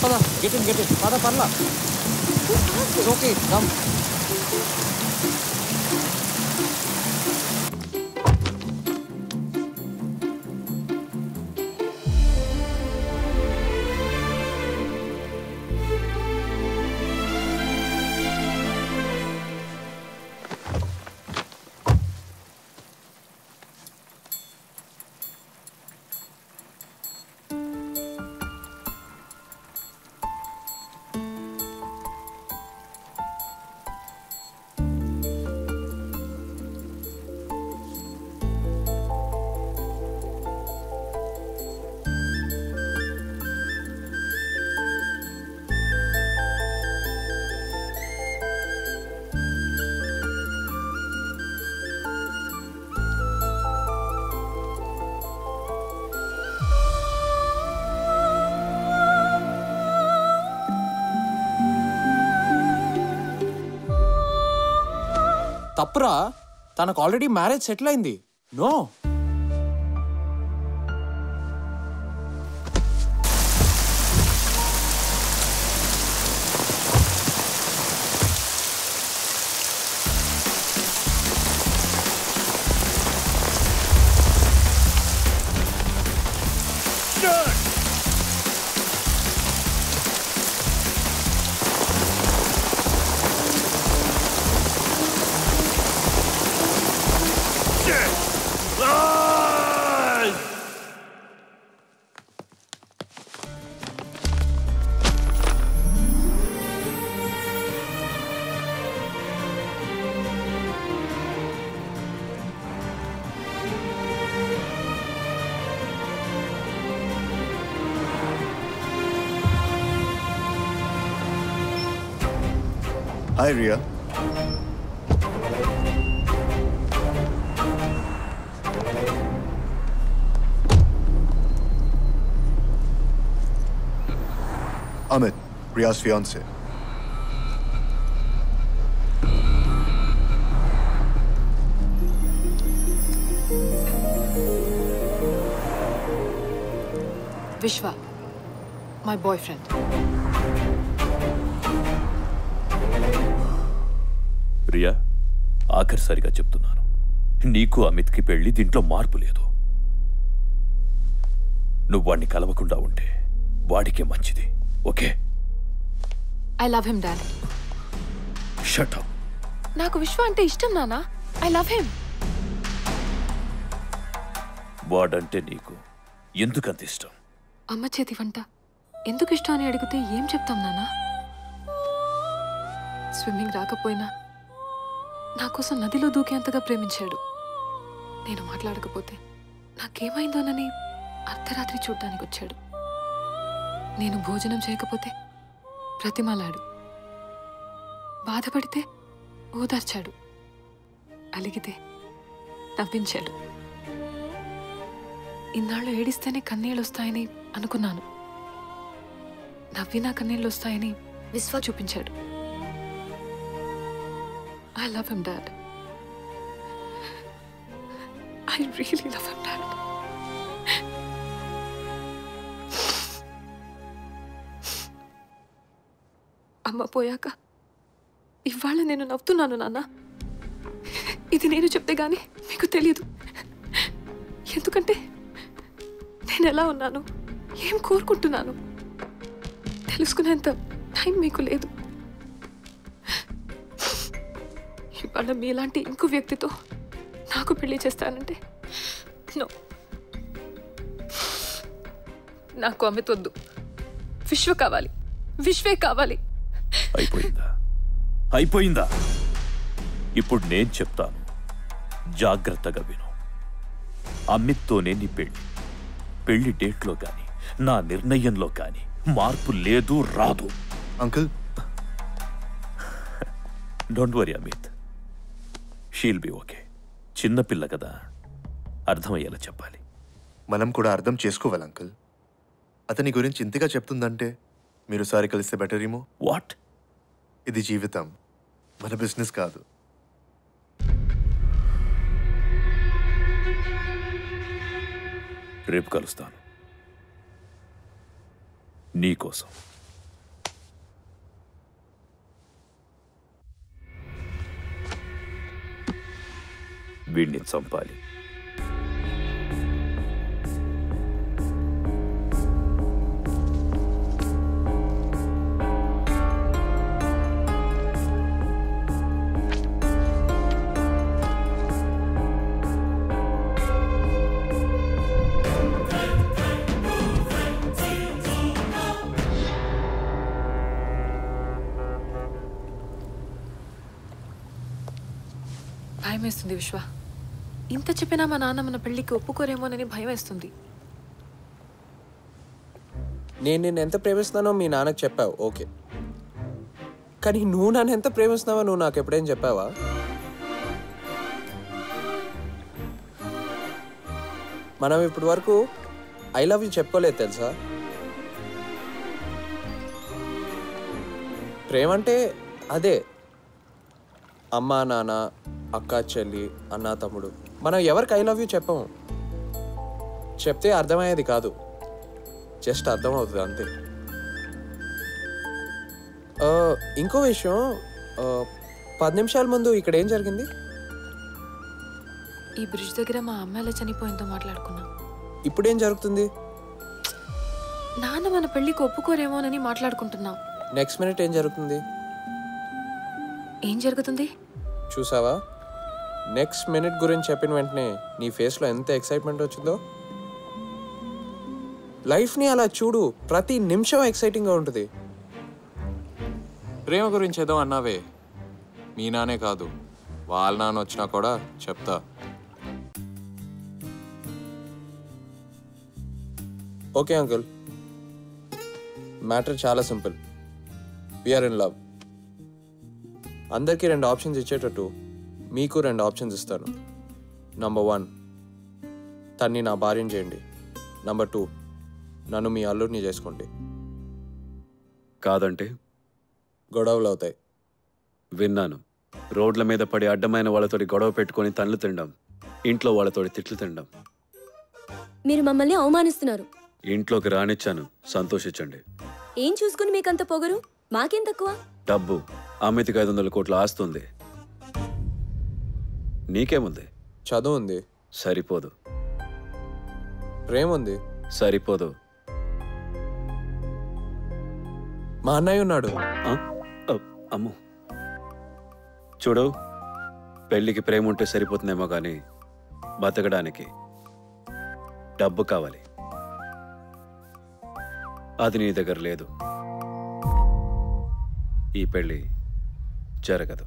పద గెట్ ఇన్ పద పర్లా. Okay come. తప్పురా, తనకు ఆల్రెడీ మ్యారేజ్ సెటిల్ అయింది. No. Hi, Ria. Amit, Ria's fiance. Vishwa, my boyfriend. Priya, ఆఖరిసారిగా చెప్తున్నాను, నీకు అమిత్కి పెళ్లి, దీంట్లో మార్పు లేదు. నువ్వు వాడిని కలవకుండా ఉంటే వాడికే మంచిది. Okay? I love him dad. Shut up. నాకు విశ్వ అంటే ఇష్టం నానా. I love him. వాడంటే నీకు ఎందుకంత ఇష్టం? అమ్మ చేతి వంట ఎందుకు ఇష్టం అని అడిగితే ఏం చెప్తాం నానా? స్విమ్మింగ్ రాకపోయినా నా కోసం నదిలో దూకేంతగా ప్రేమించాడు. నేను మాట్లాడకపోతే నాకేమైందోనని అర్ధరాత్రి చూడ్డానికి వచ్చాడు. నేను భోజనం చేయకపోతే ప్రతిమలాడు. బాధపడితే ఓదార్చాడు. అలిగితే నవ్వించాడు. ఇన్నాళ్ళు ఏడిస్తేనే కన్నీళ్ళు వస్తాయని అనుకున్నాను. నవ్వినా కన్నీళ్ళు వస్తాయని విశ్వ చూపించాడు. I love him, Dad. I really love him, Dad. అమ్మ పోయాక ఇవాళ నేను నవ్వుతున్నాను నాన్న. ఇది నేను చెప్తే గానీ మీకు తెలీదు. ఎందుకంటే నేను ఎలా ఉన్నాను, ఏం కోరుకుంటున్నాను తెలుసుకునేంత టైం మీకు లేదు. ఇవాళ మీలాంటి ఇంకో వ్యక్తితో నాకు పెళ్లి చేస్తానంటే నో. నాకు అమిత్ వద్దు. విశ్వ కావాలి. విశ్వే కావాలి. అయిపోయిందా? ఇప్పుడు నేను చెప్తాను, జాగ్రత్తగా విను. అమిత్తోనే నీ పెళ్లి డేట్లో కానీ నా నిర్ణయంలో కానీ మార్పు లేదు, రాదు. Uncle, don't worry Amit, she'll be okay. చిన్నపిల్ల కదా, అర్థమయ్యేలా చెప్పాలి. మనం కూడా అర్థం చేసుకోవాలి అంకుల్. అతని గురించి ఇంతగా చెప్తుందంటే మీరు సారి కలిస్తే బెటర్ ఏమో. వాట్? ఇది జీవితం, మన బిజినెస్ కాదు. రేపు కలుస్తాను నీకోసం. వీడిని చంపాలి. భయం వేస్తుంది విశ్వ. ఇంత చెప్పినా మా నాన్న మన పెళ్లికి ఒప్పుకోరేమోనని భయం వేస్తుంది. నేను నిన్ను ఎంత ప్రేమిస్తున్నానో మీ నాన్నకు చెప్పావు, ఓకే. కానీ నువ్వు నన్ను ఎంత ప్రేమిస్తున్నావో నువ్వు నాకు ఎప్పుడేం చెప్పావా? మనం ఇప్పటి వరకు ఐ లవ్ యూ చెప్పుకోలేదు తెలుసా. ప్రేమ అంటే అదే, అమ్మా నాన్న, అక్క చెల్లి, అన్న తమ్ముడు. మనం ఎవరికి ఐ లవ్ యూ చెప్పము. చెప్తే అర్థమయ్యేది కాదు, జస్ట్ అర్థమవుతుంది అంతే. ఇంకో విషయం, 10 నిమిషాల ముందు ఇక్కడ ఏం జరిగింది? ఈ బ్రిడ్జ్ దగ్గర మా అమ్మ ఎలా చనిపోయిందో మాట్లాడుకున్నాం. ఇప్పుడేం జరుగుతుంది? నాన్న మన పెళ్లికి ఒప్పుకోరేమోనని మాట్లాడుకుంటున్నాం. నెక్స్ట్ మినిట్ ఏం జరుగుతుంది? ఏం జరుగుతుంది చూసావా? నెక్స్ట్ మినిట్ గురించి చెప్పిన వెంటనే నీ ఫేస్లో ఎంత ఎక్సైట్మెంట్ వచ్చిందో. లైఫ్ని అలా చూడు, ప్రతి నిమిషం ఎక్సైటింగ్గా ఉంటుంది. ప్రేమ గురించి ఏదో అన్నావే, మీ నానే కాదు వాళ్ళ నాన్న వచ్చినా కూడా చెప్తా. ఓకే అంకుల్, మ్యాటర్ చాలా సింపుల్. We're in love. అందరికీ 2 ఆప్షన్స్ ఇచ్చేటట్టు మీకు 2 ఆప్షన్స్ ఇస్తాను. నంబర్ 1, తన్ని నా భార్యను చేయండి. నంబర్ 2, నన్ను మీ అల్లుడిని చేసుకోండి. కాదంటే గొడవలు అవుతాయి. విన్నాను. రోడ్ల మీద పడి అడ్డమైన వాళ్ళతోటి గొడవ పెట్టుకొని తన్నులు తినడం, ఇంట్లో వాళ్ళతోటి తిట్లు తినడం. మీరు మమ్మల్ని అవమానిస్తున్నారు. ఇంట్లోకి రానిచ్చాను, సంతోషించండి. ఏం చూసుకుని మీకంత పొగరు? మాకేం తక్కువ? డబ్బు, అమిత్కి 500 కోట్ల ఆస్తుంది. నీకేముంది? చదువు ఉంది. సరిపోదు. ప్రేమ ఉంది. సరిపోదు. మా అన్నయ్య ఉన్నాడు. అమ్మో, చూడు, పెళ్ళికి ప్రేమ ఉంటే సరిపోతుందేమో కానీ బతకడానికి డబ్బు కావాలి. అది నీ దగ్గర లేదు. ఈ పెళ్ళి జరగదు.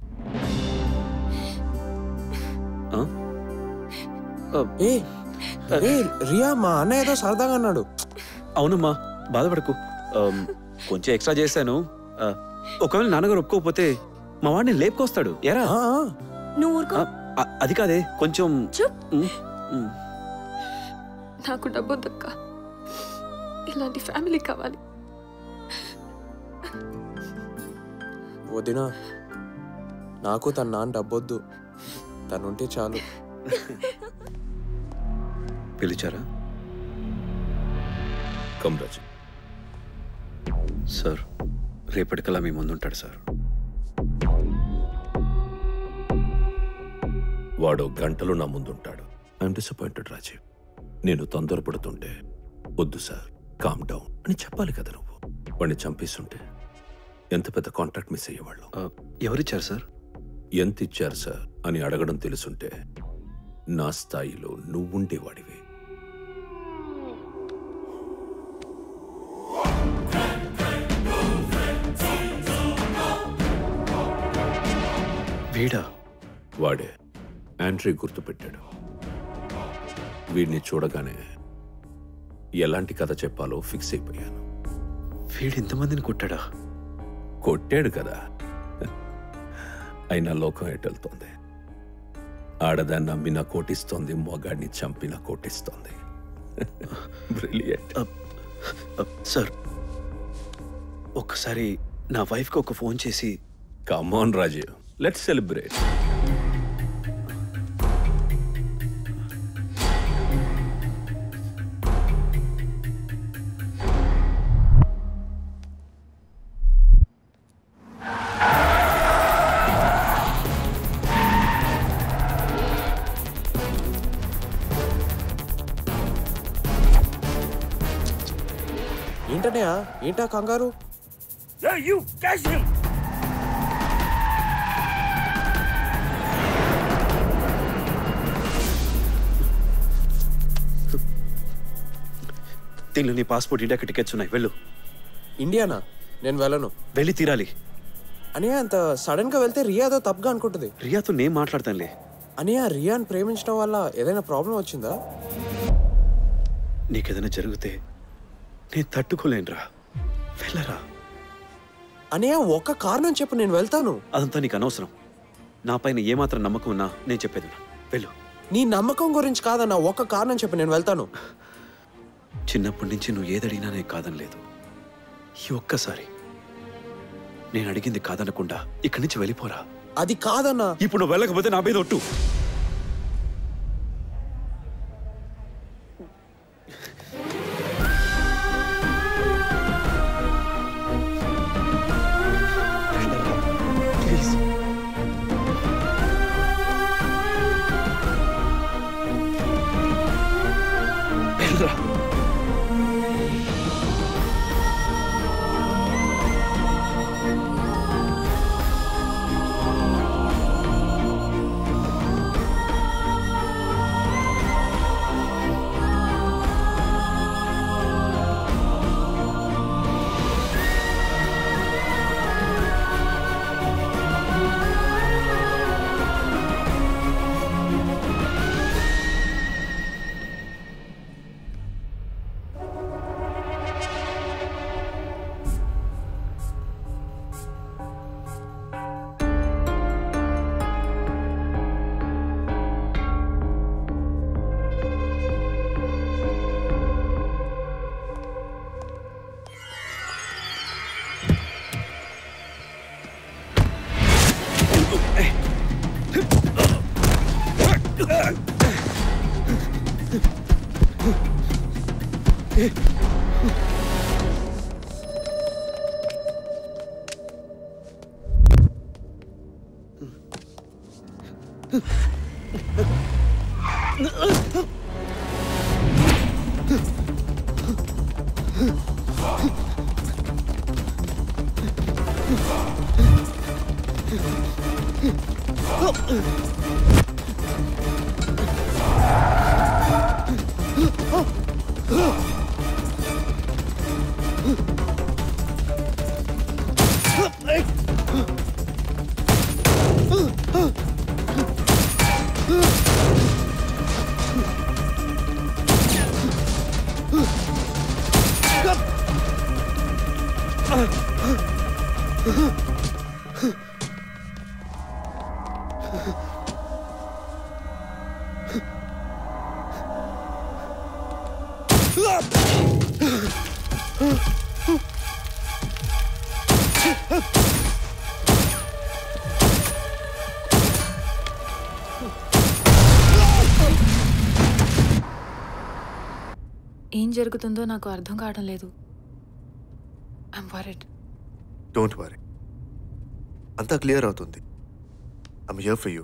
రియా, మా అన్నయ్య ఏదో సరదాగా అన్నాడు. అవునమ్మా, బాధపడకు. కొంచెం ఎక్స్ట్రా చేశాను. ఒకవేళ నాన్నగారు ఒప్పుకోకపోతే మా వాడిని లేపుకొస్తాడు. ఎరా నువ్వు అది కాదే, కొంచెం నాకు డబ్బు దక్క, ఇలాంటి ఫ్యామిలీ కావాలి. వదినా, నాకు తన నాన్న డబ్బొద్దు, తనుంటే చాలు. పిలిచారా? కమరాజ్ సార్, రేపటికల్లా మీ ముందుంటాడు సార్. వాడు గంటలో నా ముందుంటాడు. I'm disappointed Rajiv. నేను తొందరపడుతుంటే వద్దు సార్, కామ్ డౌన్ అని చెప్పాలి కదా నువ్వు. వాడిని చంపేస్తుంటే ఎంత పెద్ద కాంట్రాక్ట్ మిస్ అయ్యేవాళ్ళు. ఎవరిచ్చారు సార్? ఎంత ఇచ్చారు సార్ అని అడగడం తెలుసుంటే నా స్థాయిలో నువ్వుండేవాడివి. వీడా? వాడే. యాంట్రీ గుర్తుపెట్టాడు. వీడిని చూడగానే ఎలాంటి కథ చెప్పాలో ఫిక్స్ అయిపోయాను. వీడు ఇంతమందిని కొట్టాడా? కొట్టాడు కదా, అయినా లోకం ఎటెళ్తోంది. ఆడదాన్ని నమ్మిన కోటిస్తోంది, మొగాడిని చంపిన కోటిస్తోంది. బ్రిలియంట్. సార్, ఒక్కసారి నా వైఫ్కి ఒక ఫోన్ చేసి. Come on Rajiv, let's celebrate. ఏంటనయా, ఏంటా కంగారు? దీనిలో నీ పాస్పోర్ట్, ఇండియాకి టికెట్స్ ఉన్నాయి. వెళ్ళు. ఇండియానా? నేను వెళ్ళను. వెళ్ళి తీరాలి. అనియా, అంత సడన్ గా వెళ్తే రియాతో తప్పుగా అనుకుంటుంది. రియాతో నేను మాట్లాడతానులే. అనియా, రియాని ప్రేమించడం వల్ల ఏదైనా ప్రాబ్లం వచ్చిందా? నీకేదైనా జరిగితే నేను తట్టుకోలేనురా. వెళ్ళరా. అనియా, ఒక్క కారణం చెప్పు, నేను వెళ్తాను. అదంతా నీకు అనవసరం. నా పైన ఏమాత్రం నమ్మకం ఉన్నా నేను చెప్పేది వెళ్ళు. నీ నమ్మకం గురించి కాదన్నా, ఒక్క కారణం చెప్పు, నేను వెళ్తాను. చిన్నప్పటి నుంచి నువ్వు ఏదడిగినా నేను కాదనలేదు. ఈ ఒక్కసారి నేను అడిగింది కాదనకుండా ఇక్కడి నుంచి వెళ్ళిపోరా. అది కాదన్నా. ఇప్పుడు నువ్వు వెళ్ళకపోతే నా మీద ఒట్టు. ఏం జరుగుతుందో నాకు అర్థం కావడం లేదు. I'm worried. డోంట్ వరీ, అంతా క్లియర్ అవుతుంది. I'm here for you.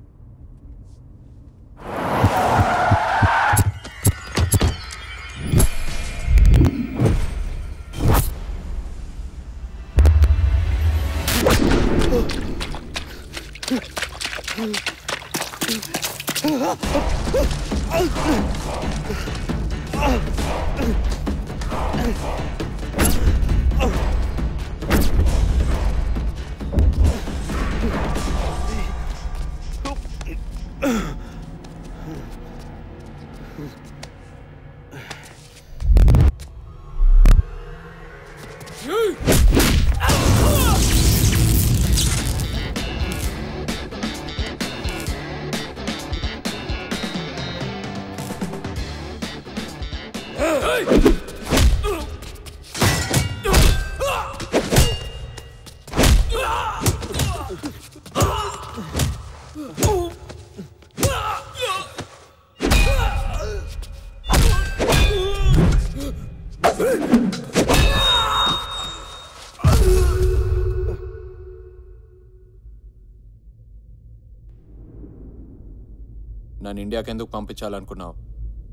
నన్ను ఇండియాకి ఎందుకు పంపించాలనుకున్నావు?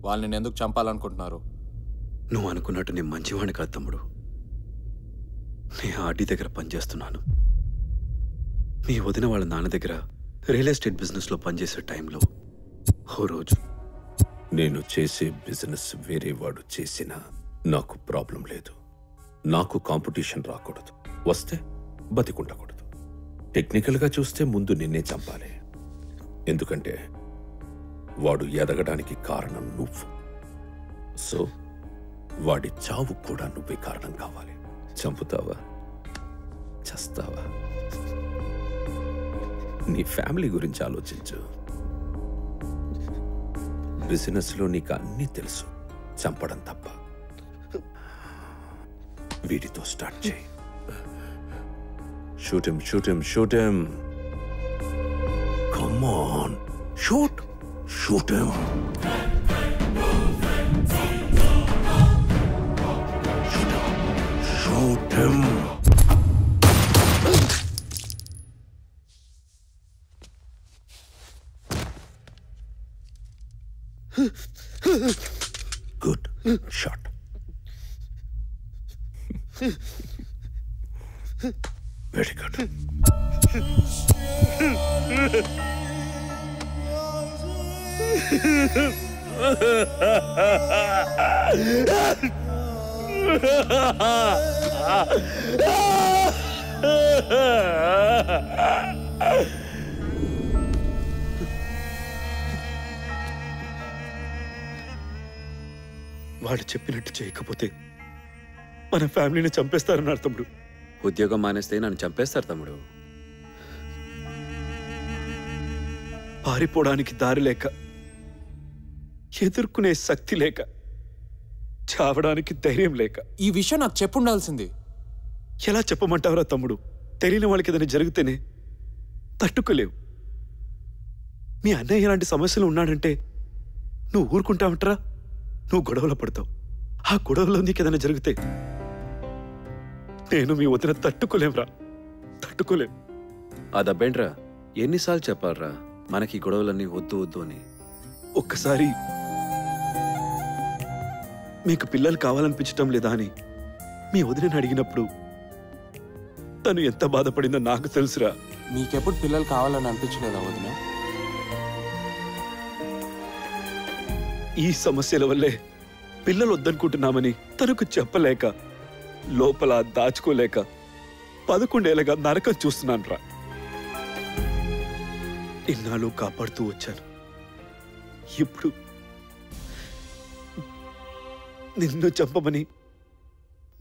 వాళ్ళని ఎందుకు చంపాలనుకుంటున్నారు? నువ్వు అనుకున్నట్టు నేను మంచివాడిని కాదు తమ్ముడు. నీ ఆర్డీ దగ్గర పనిచేస్తున్నాను. నీ వదిన వాళ్ళ నాన్న దగ్గర రియల్ ఎస్టేట్ బిజినెస్లో పనిచేసే టైంలో ఓ రోజు నేను చేసే బిజినెస్ వేరే వాడు చేసినా నాకు ప్రాబ్లం లేదు. నాకు కాంపిటీషన్ రాకూడదు. వస్తే బతికుండకూడదు. టెక్నికల్గా చూస్తే ముందు నిన్నే చంపాలి. ఎందుకంటే వాడు ఎదగడానికి కారణం నువ్వు. సో వాడి చావు కూడా నువ్వే కారణం కావాలి. చంపుతావా? చస్తావా? నీ ఫ్యామిలీ గురించి ఆలోచించు. బిజినెస్లో నీకు అన్నీ తెలుసు, చంపడం తప్ప. వీడితో స్టార్ట్ చేయి. Shoot him, shoot him, shoot him. Come on, shoot. Shoot him. Shoot him. Good shot. Very good. వాడు చెప్పినట్టు చేయకపోతే మన ఫ్యామిలీని చంపేస్తారన్నారు తమ్ముడు. ఉద్యోగం మానేస్తే నన్ను చంపేస్తారు తమ్ముడు. పారిపోవడానికి దారి లేక, ఎదుర్కొనే శక్తి లేక, చావడానికి ధైర్యం లేక. ఈ విషయం నాకు చెప్పుండాల్సింది. ఎలా చెప్పమంటావురా తమ్ముడు? తెలియని వాళ్ళకి ఏదైనా జరిగితేనే తట్టుకోలేవు. మీ అన్నయ్య ఇలాంటి సమస్యలు ఉన్నాడంటే నువ్వు ఊరుకుంటావంటరా? నువ్వు గొడవలో పడతావు. ఆ గొడవలో నీకేదైనా జరిగితే నేను మీ వదిన తట్టుకోలేవురా, తట్టుకోలేవు. ఆ దబ్బేంట్రా, ఎన్నిసార్లు చెప్పాలరా మనకి గొడవలన్నీ వద్దు వద్దు అని? ఒక్కసారి మీకు పిల్లలు కావాలనిపించటం లేదా అని మీ వదినని అడిగినప్పుడు తను ఎంత బాధపడిందో నాకు తెలుసురా. మీకెప్పుడు పిల్లలు కావాలని అనిపించలేదా వదిన? ఈ సమస్యల వల్లే పిల్లలు వద్దనుకుంటున్నామని తనకు చెప్పలేక, లోపల దాచుకోలేక 11 ఏళ్ళగా నరకం చూస్తున్నాను రా. ఇన్నాళ్ళు కాపాడుతూ వచ్చాను. ఇప్పుడు నిన్ను చంపమని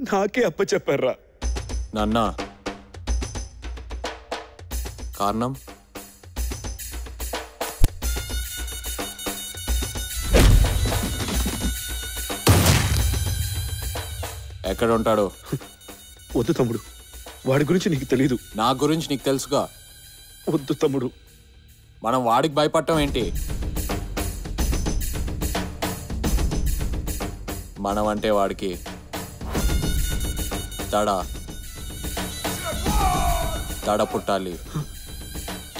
నాకే అప్పచెప్పారా. నాన్న, కారణం? ఎక్కడ ఉంటాడో? వద్దు తమ్ముడు, వాడి గురించి నీకు తెలీదు. నా గురించి నీకు తెలుసుగా. వద్దు తమ్ముడు. మనం వాడికి భయపడటం ఏంటి? మనం అంటే వాడికి తడ పుట్టాలి.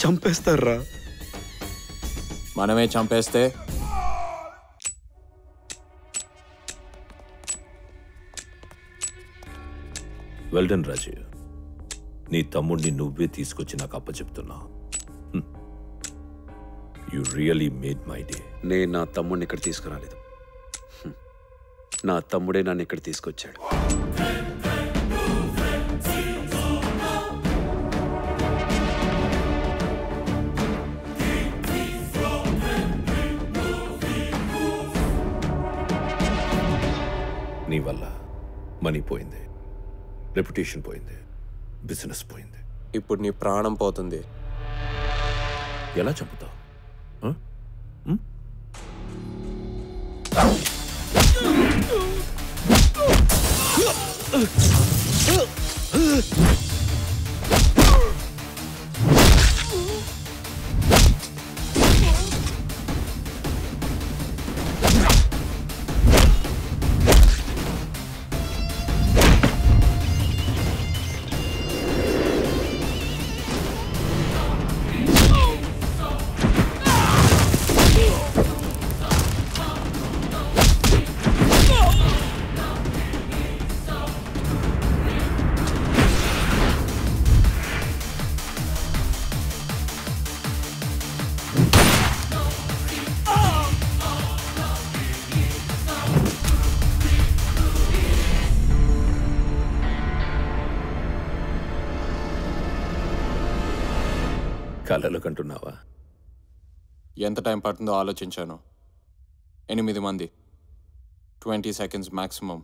చంపేస్తారా? మనమే చంపేస్తే వెల్డన్ రాజు, నీ తమ్ముడిని నువ్వే తీసుకొచ్చి నాకు అప్పచెప్తున్నా. You really made my day. నేను నా తమ్ముడిని ఇక్కడ తీసుకురాలేదు. నా తమ్ముడే నన్ను ఇక్కడ తీసుకొచ్చాడు. నీ వల్ల మనీ పోయింది, రెప్యుటేషన్ పోయింది, బిజినెస్ పోయింది. ఇప్పుడు నీ ప్రాణం పోతుంది. ఎలా చంపుతావు? కలలు కంటున్నావా? ఎంత టైం పడుతుందో ఆలోచించాను. 8 మంది, 20 seconds maximum.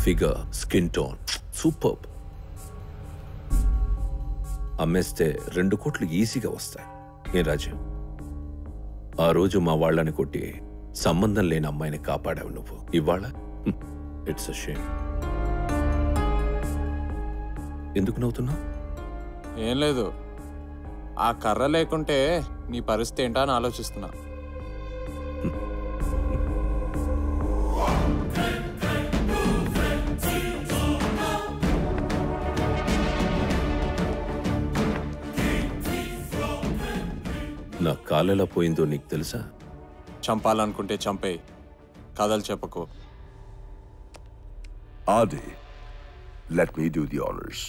Figure, skin tone super. అమ్మేస్తే 2 కోట్లు ఈజీగా వస్తాయి. ఏ రాజు, ఆ రోజు మా వాళ్ళని కొట్టి సంబంధం లేని అమ్మాయిని కాపాడావు నువ్వు. ఇవాళ ఇట్స్ అ షేమ్. ఎందుకు నవ్వుతున్నావు? ఏం లేదు, ఆ కర్ర లేకుంటే నీ పరిస్థితి ఏంటా అని ఆలోచిస్తున్నా. నా కాలెలా పోయిందో నీకు తెలుసా? చంపాలనుకుంటే చంపేయి, కథలు చెప్పకు. Adi, let me do the honors.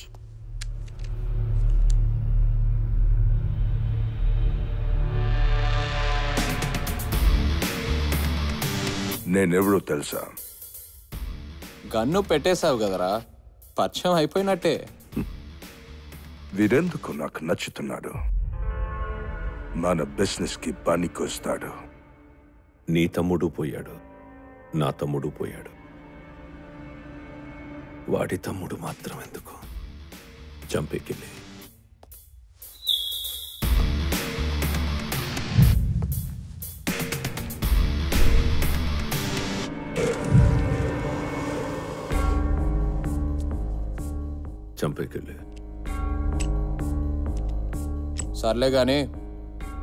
నేనెవరో తెలుసా? గన్ను పెట్టేశావు కదరా, పరిచయం అయిపోయినట్టే. వీరెందుకు నాకు నచ్చుతున్నాడు? మన బిజినెస్ కి పనికొస్తాడు. నీ తమ్ముడు పోయాడు, నా తమ్ముడు పోయాడు. వాడి తమ్ముడు మాత్రం ఎందుకు? చంపేకెళ్ళి చంపేకెళ్ళి. సర్లే కానీ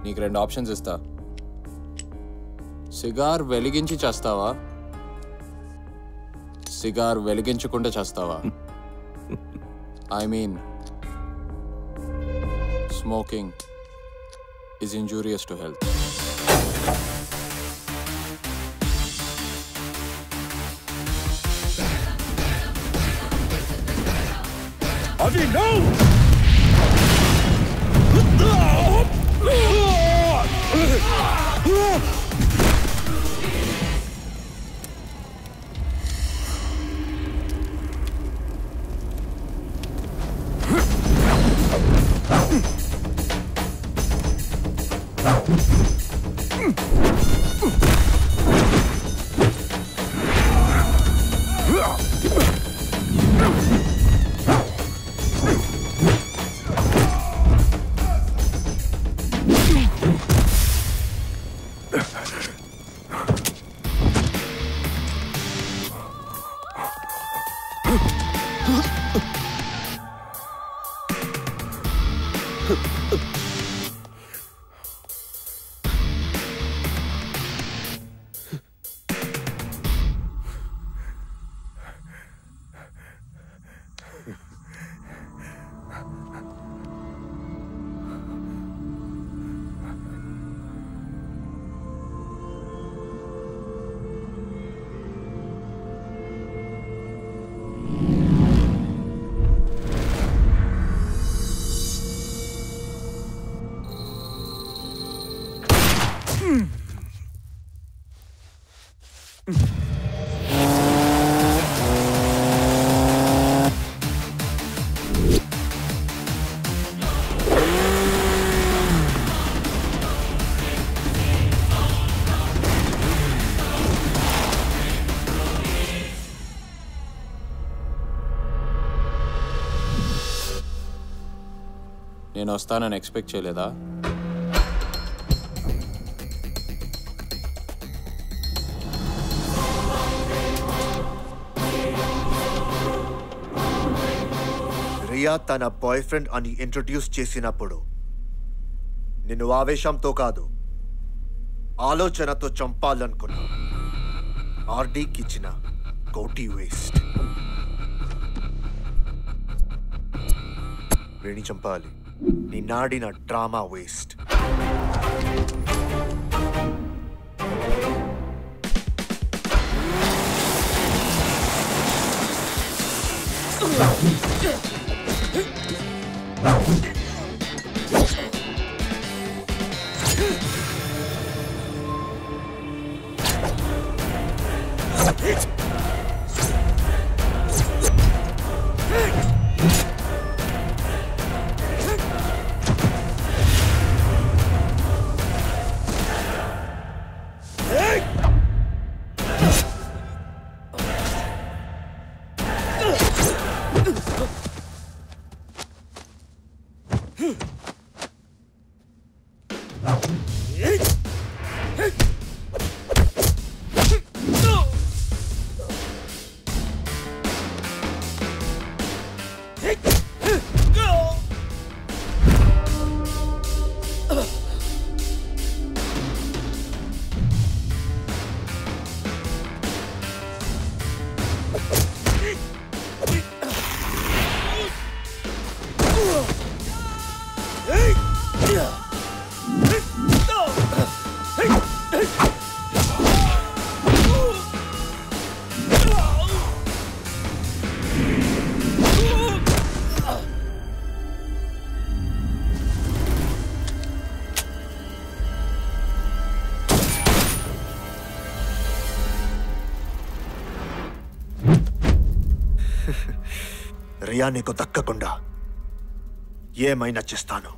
నీకు 2 ఆప్షన్స్ ఇస్తా. సిగార్ వెలిగించి చేస్తావా, సిగార్ వెలిగించకుండా చేస్తావా? I mean smoking is injurious to health. Avi, no! నేను వస్తానని ఎక్స్పెక్ట్ చేయలేదా? రియా తన బాయ్ ఫ్రెండ్ అని ఇంట్రొడ్యూస్ చేసినప్పుడు నిన్ను ఆవేశంతో కాదు ఆలోచనతో చంపాలనుకున్నా. ఆర్డీకి ఇచ్చిన కోటి వేస్ట్. వేణి చంపాలి, నీ నాడిన డ్రామా వేస్ట్. రియా నీకు దక్కకుండా ఏమైనా చేస్తాను.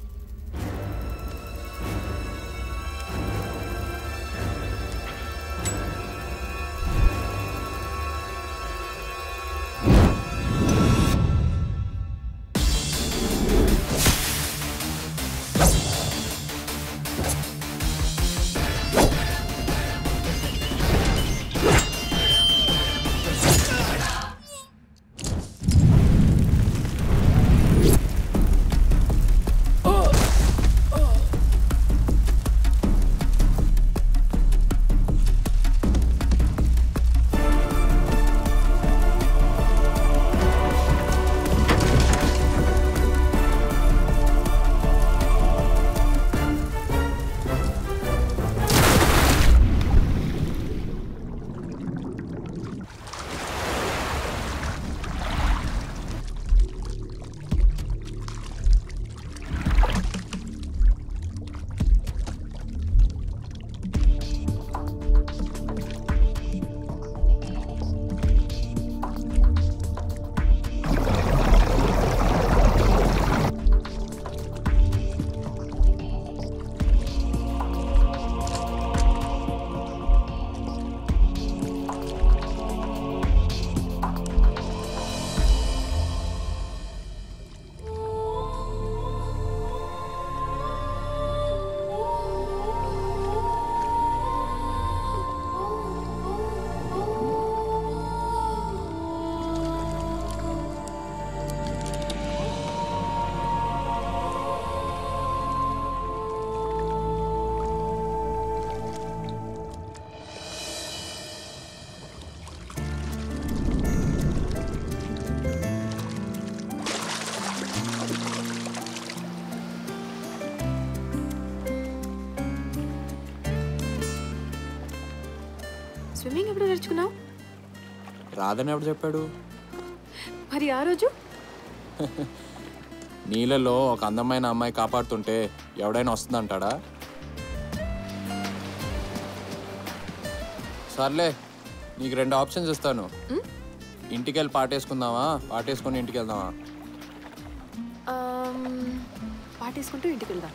స్విమ్మింగ్ ఎప్పుడు నేర్చుకున్నావు? రాదని ఎవడు చెప్పాడు? మరి ఆ రోజు నీళ్ళలో ఒక అందమైన అమ్మాయి కాపాడుతుంటే ఎవడైనా వస్తుందంటాడా? సర్లే, నీకు 2 ఆప్షన్స్ ఇస్తాను. ఇంటికి వెళ్ళి పాటేసుకుందామా, పాటేసుకొని ఇంటికి వెళ్దామా? పాటేసుకుంటూ ఇంటికి వెళ్దాం.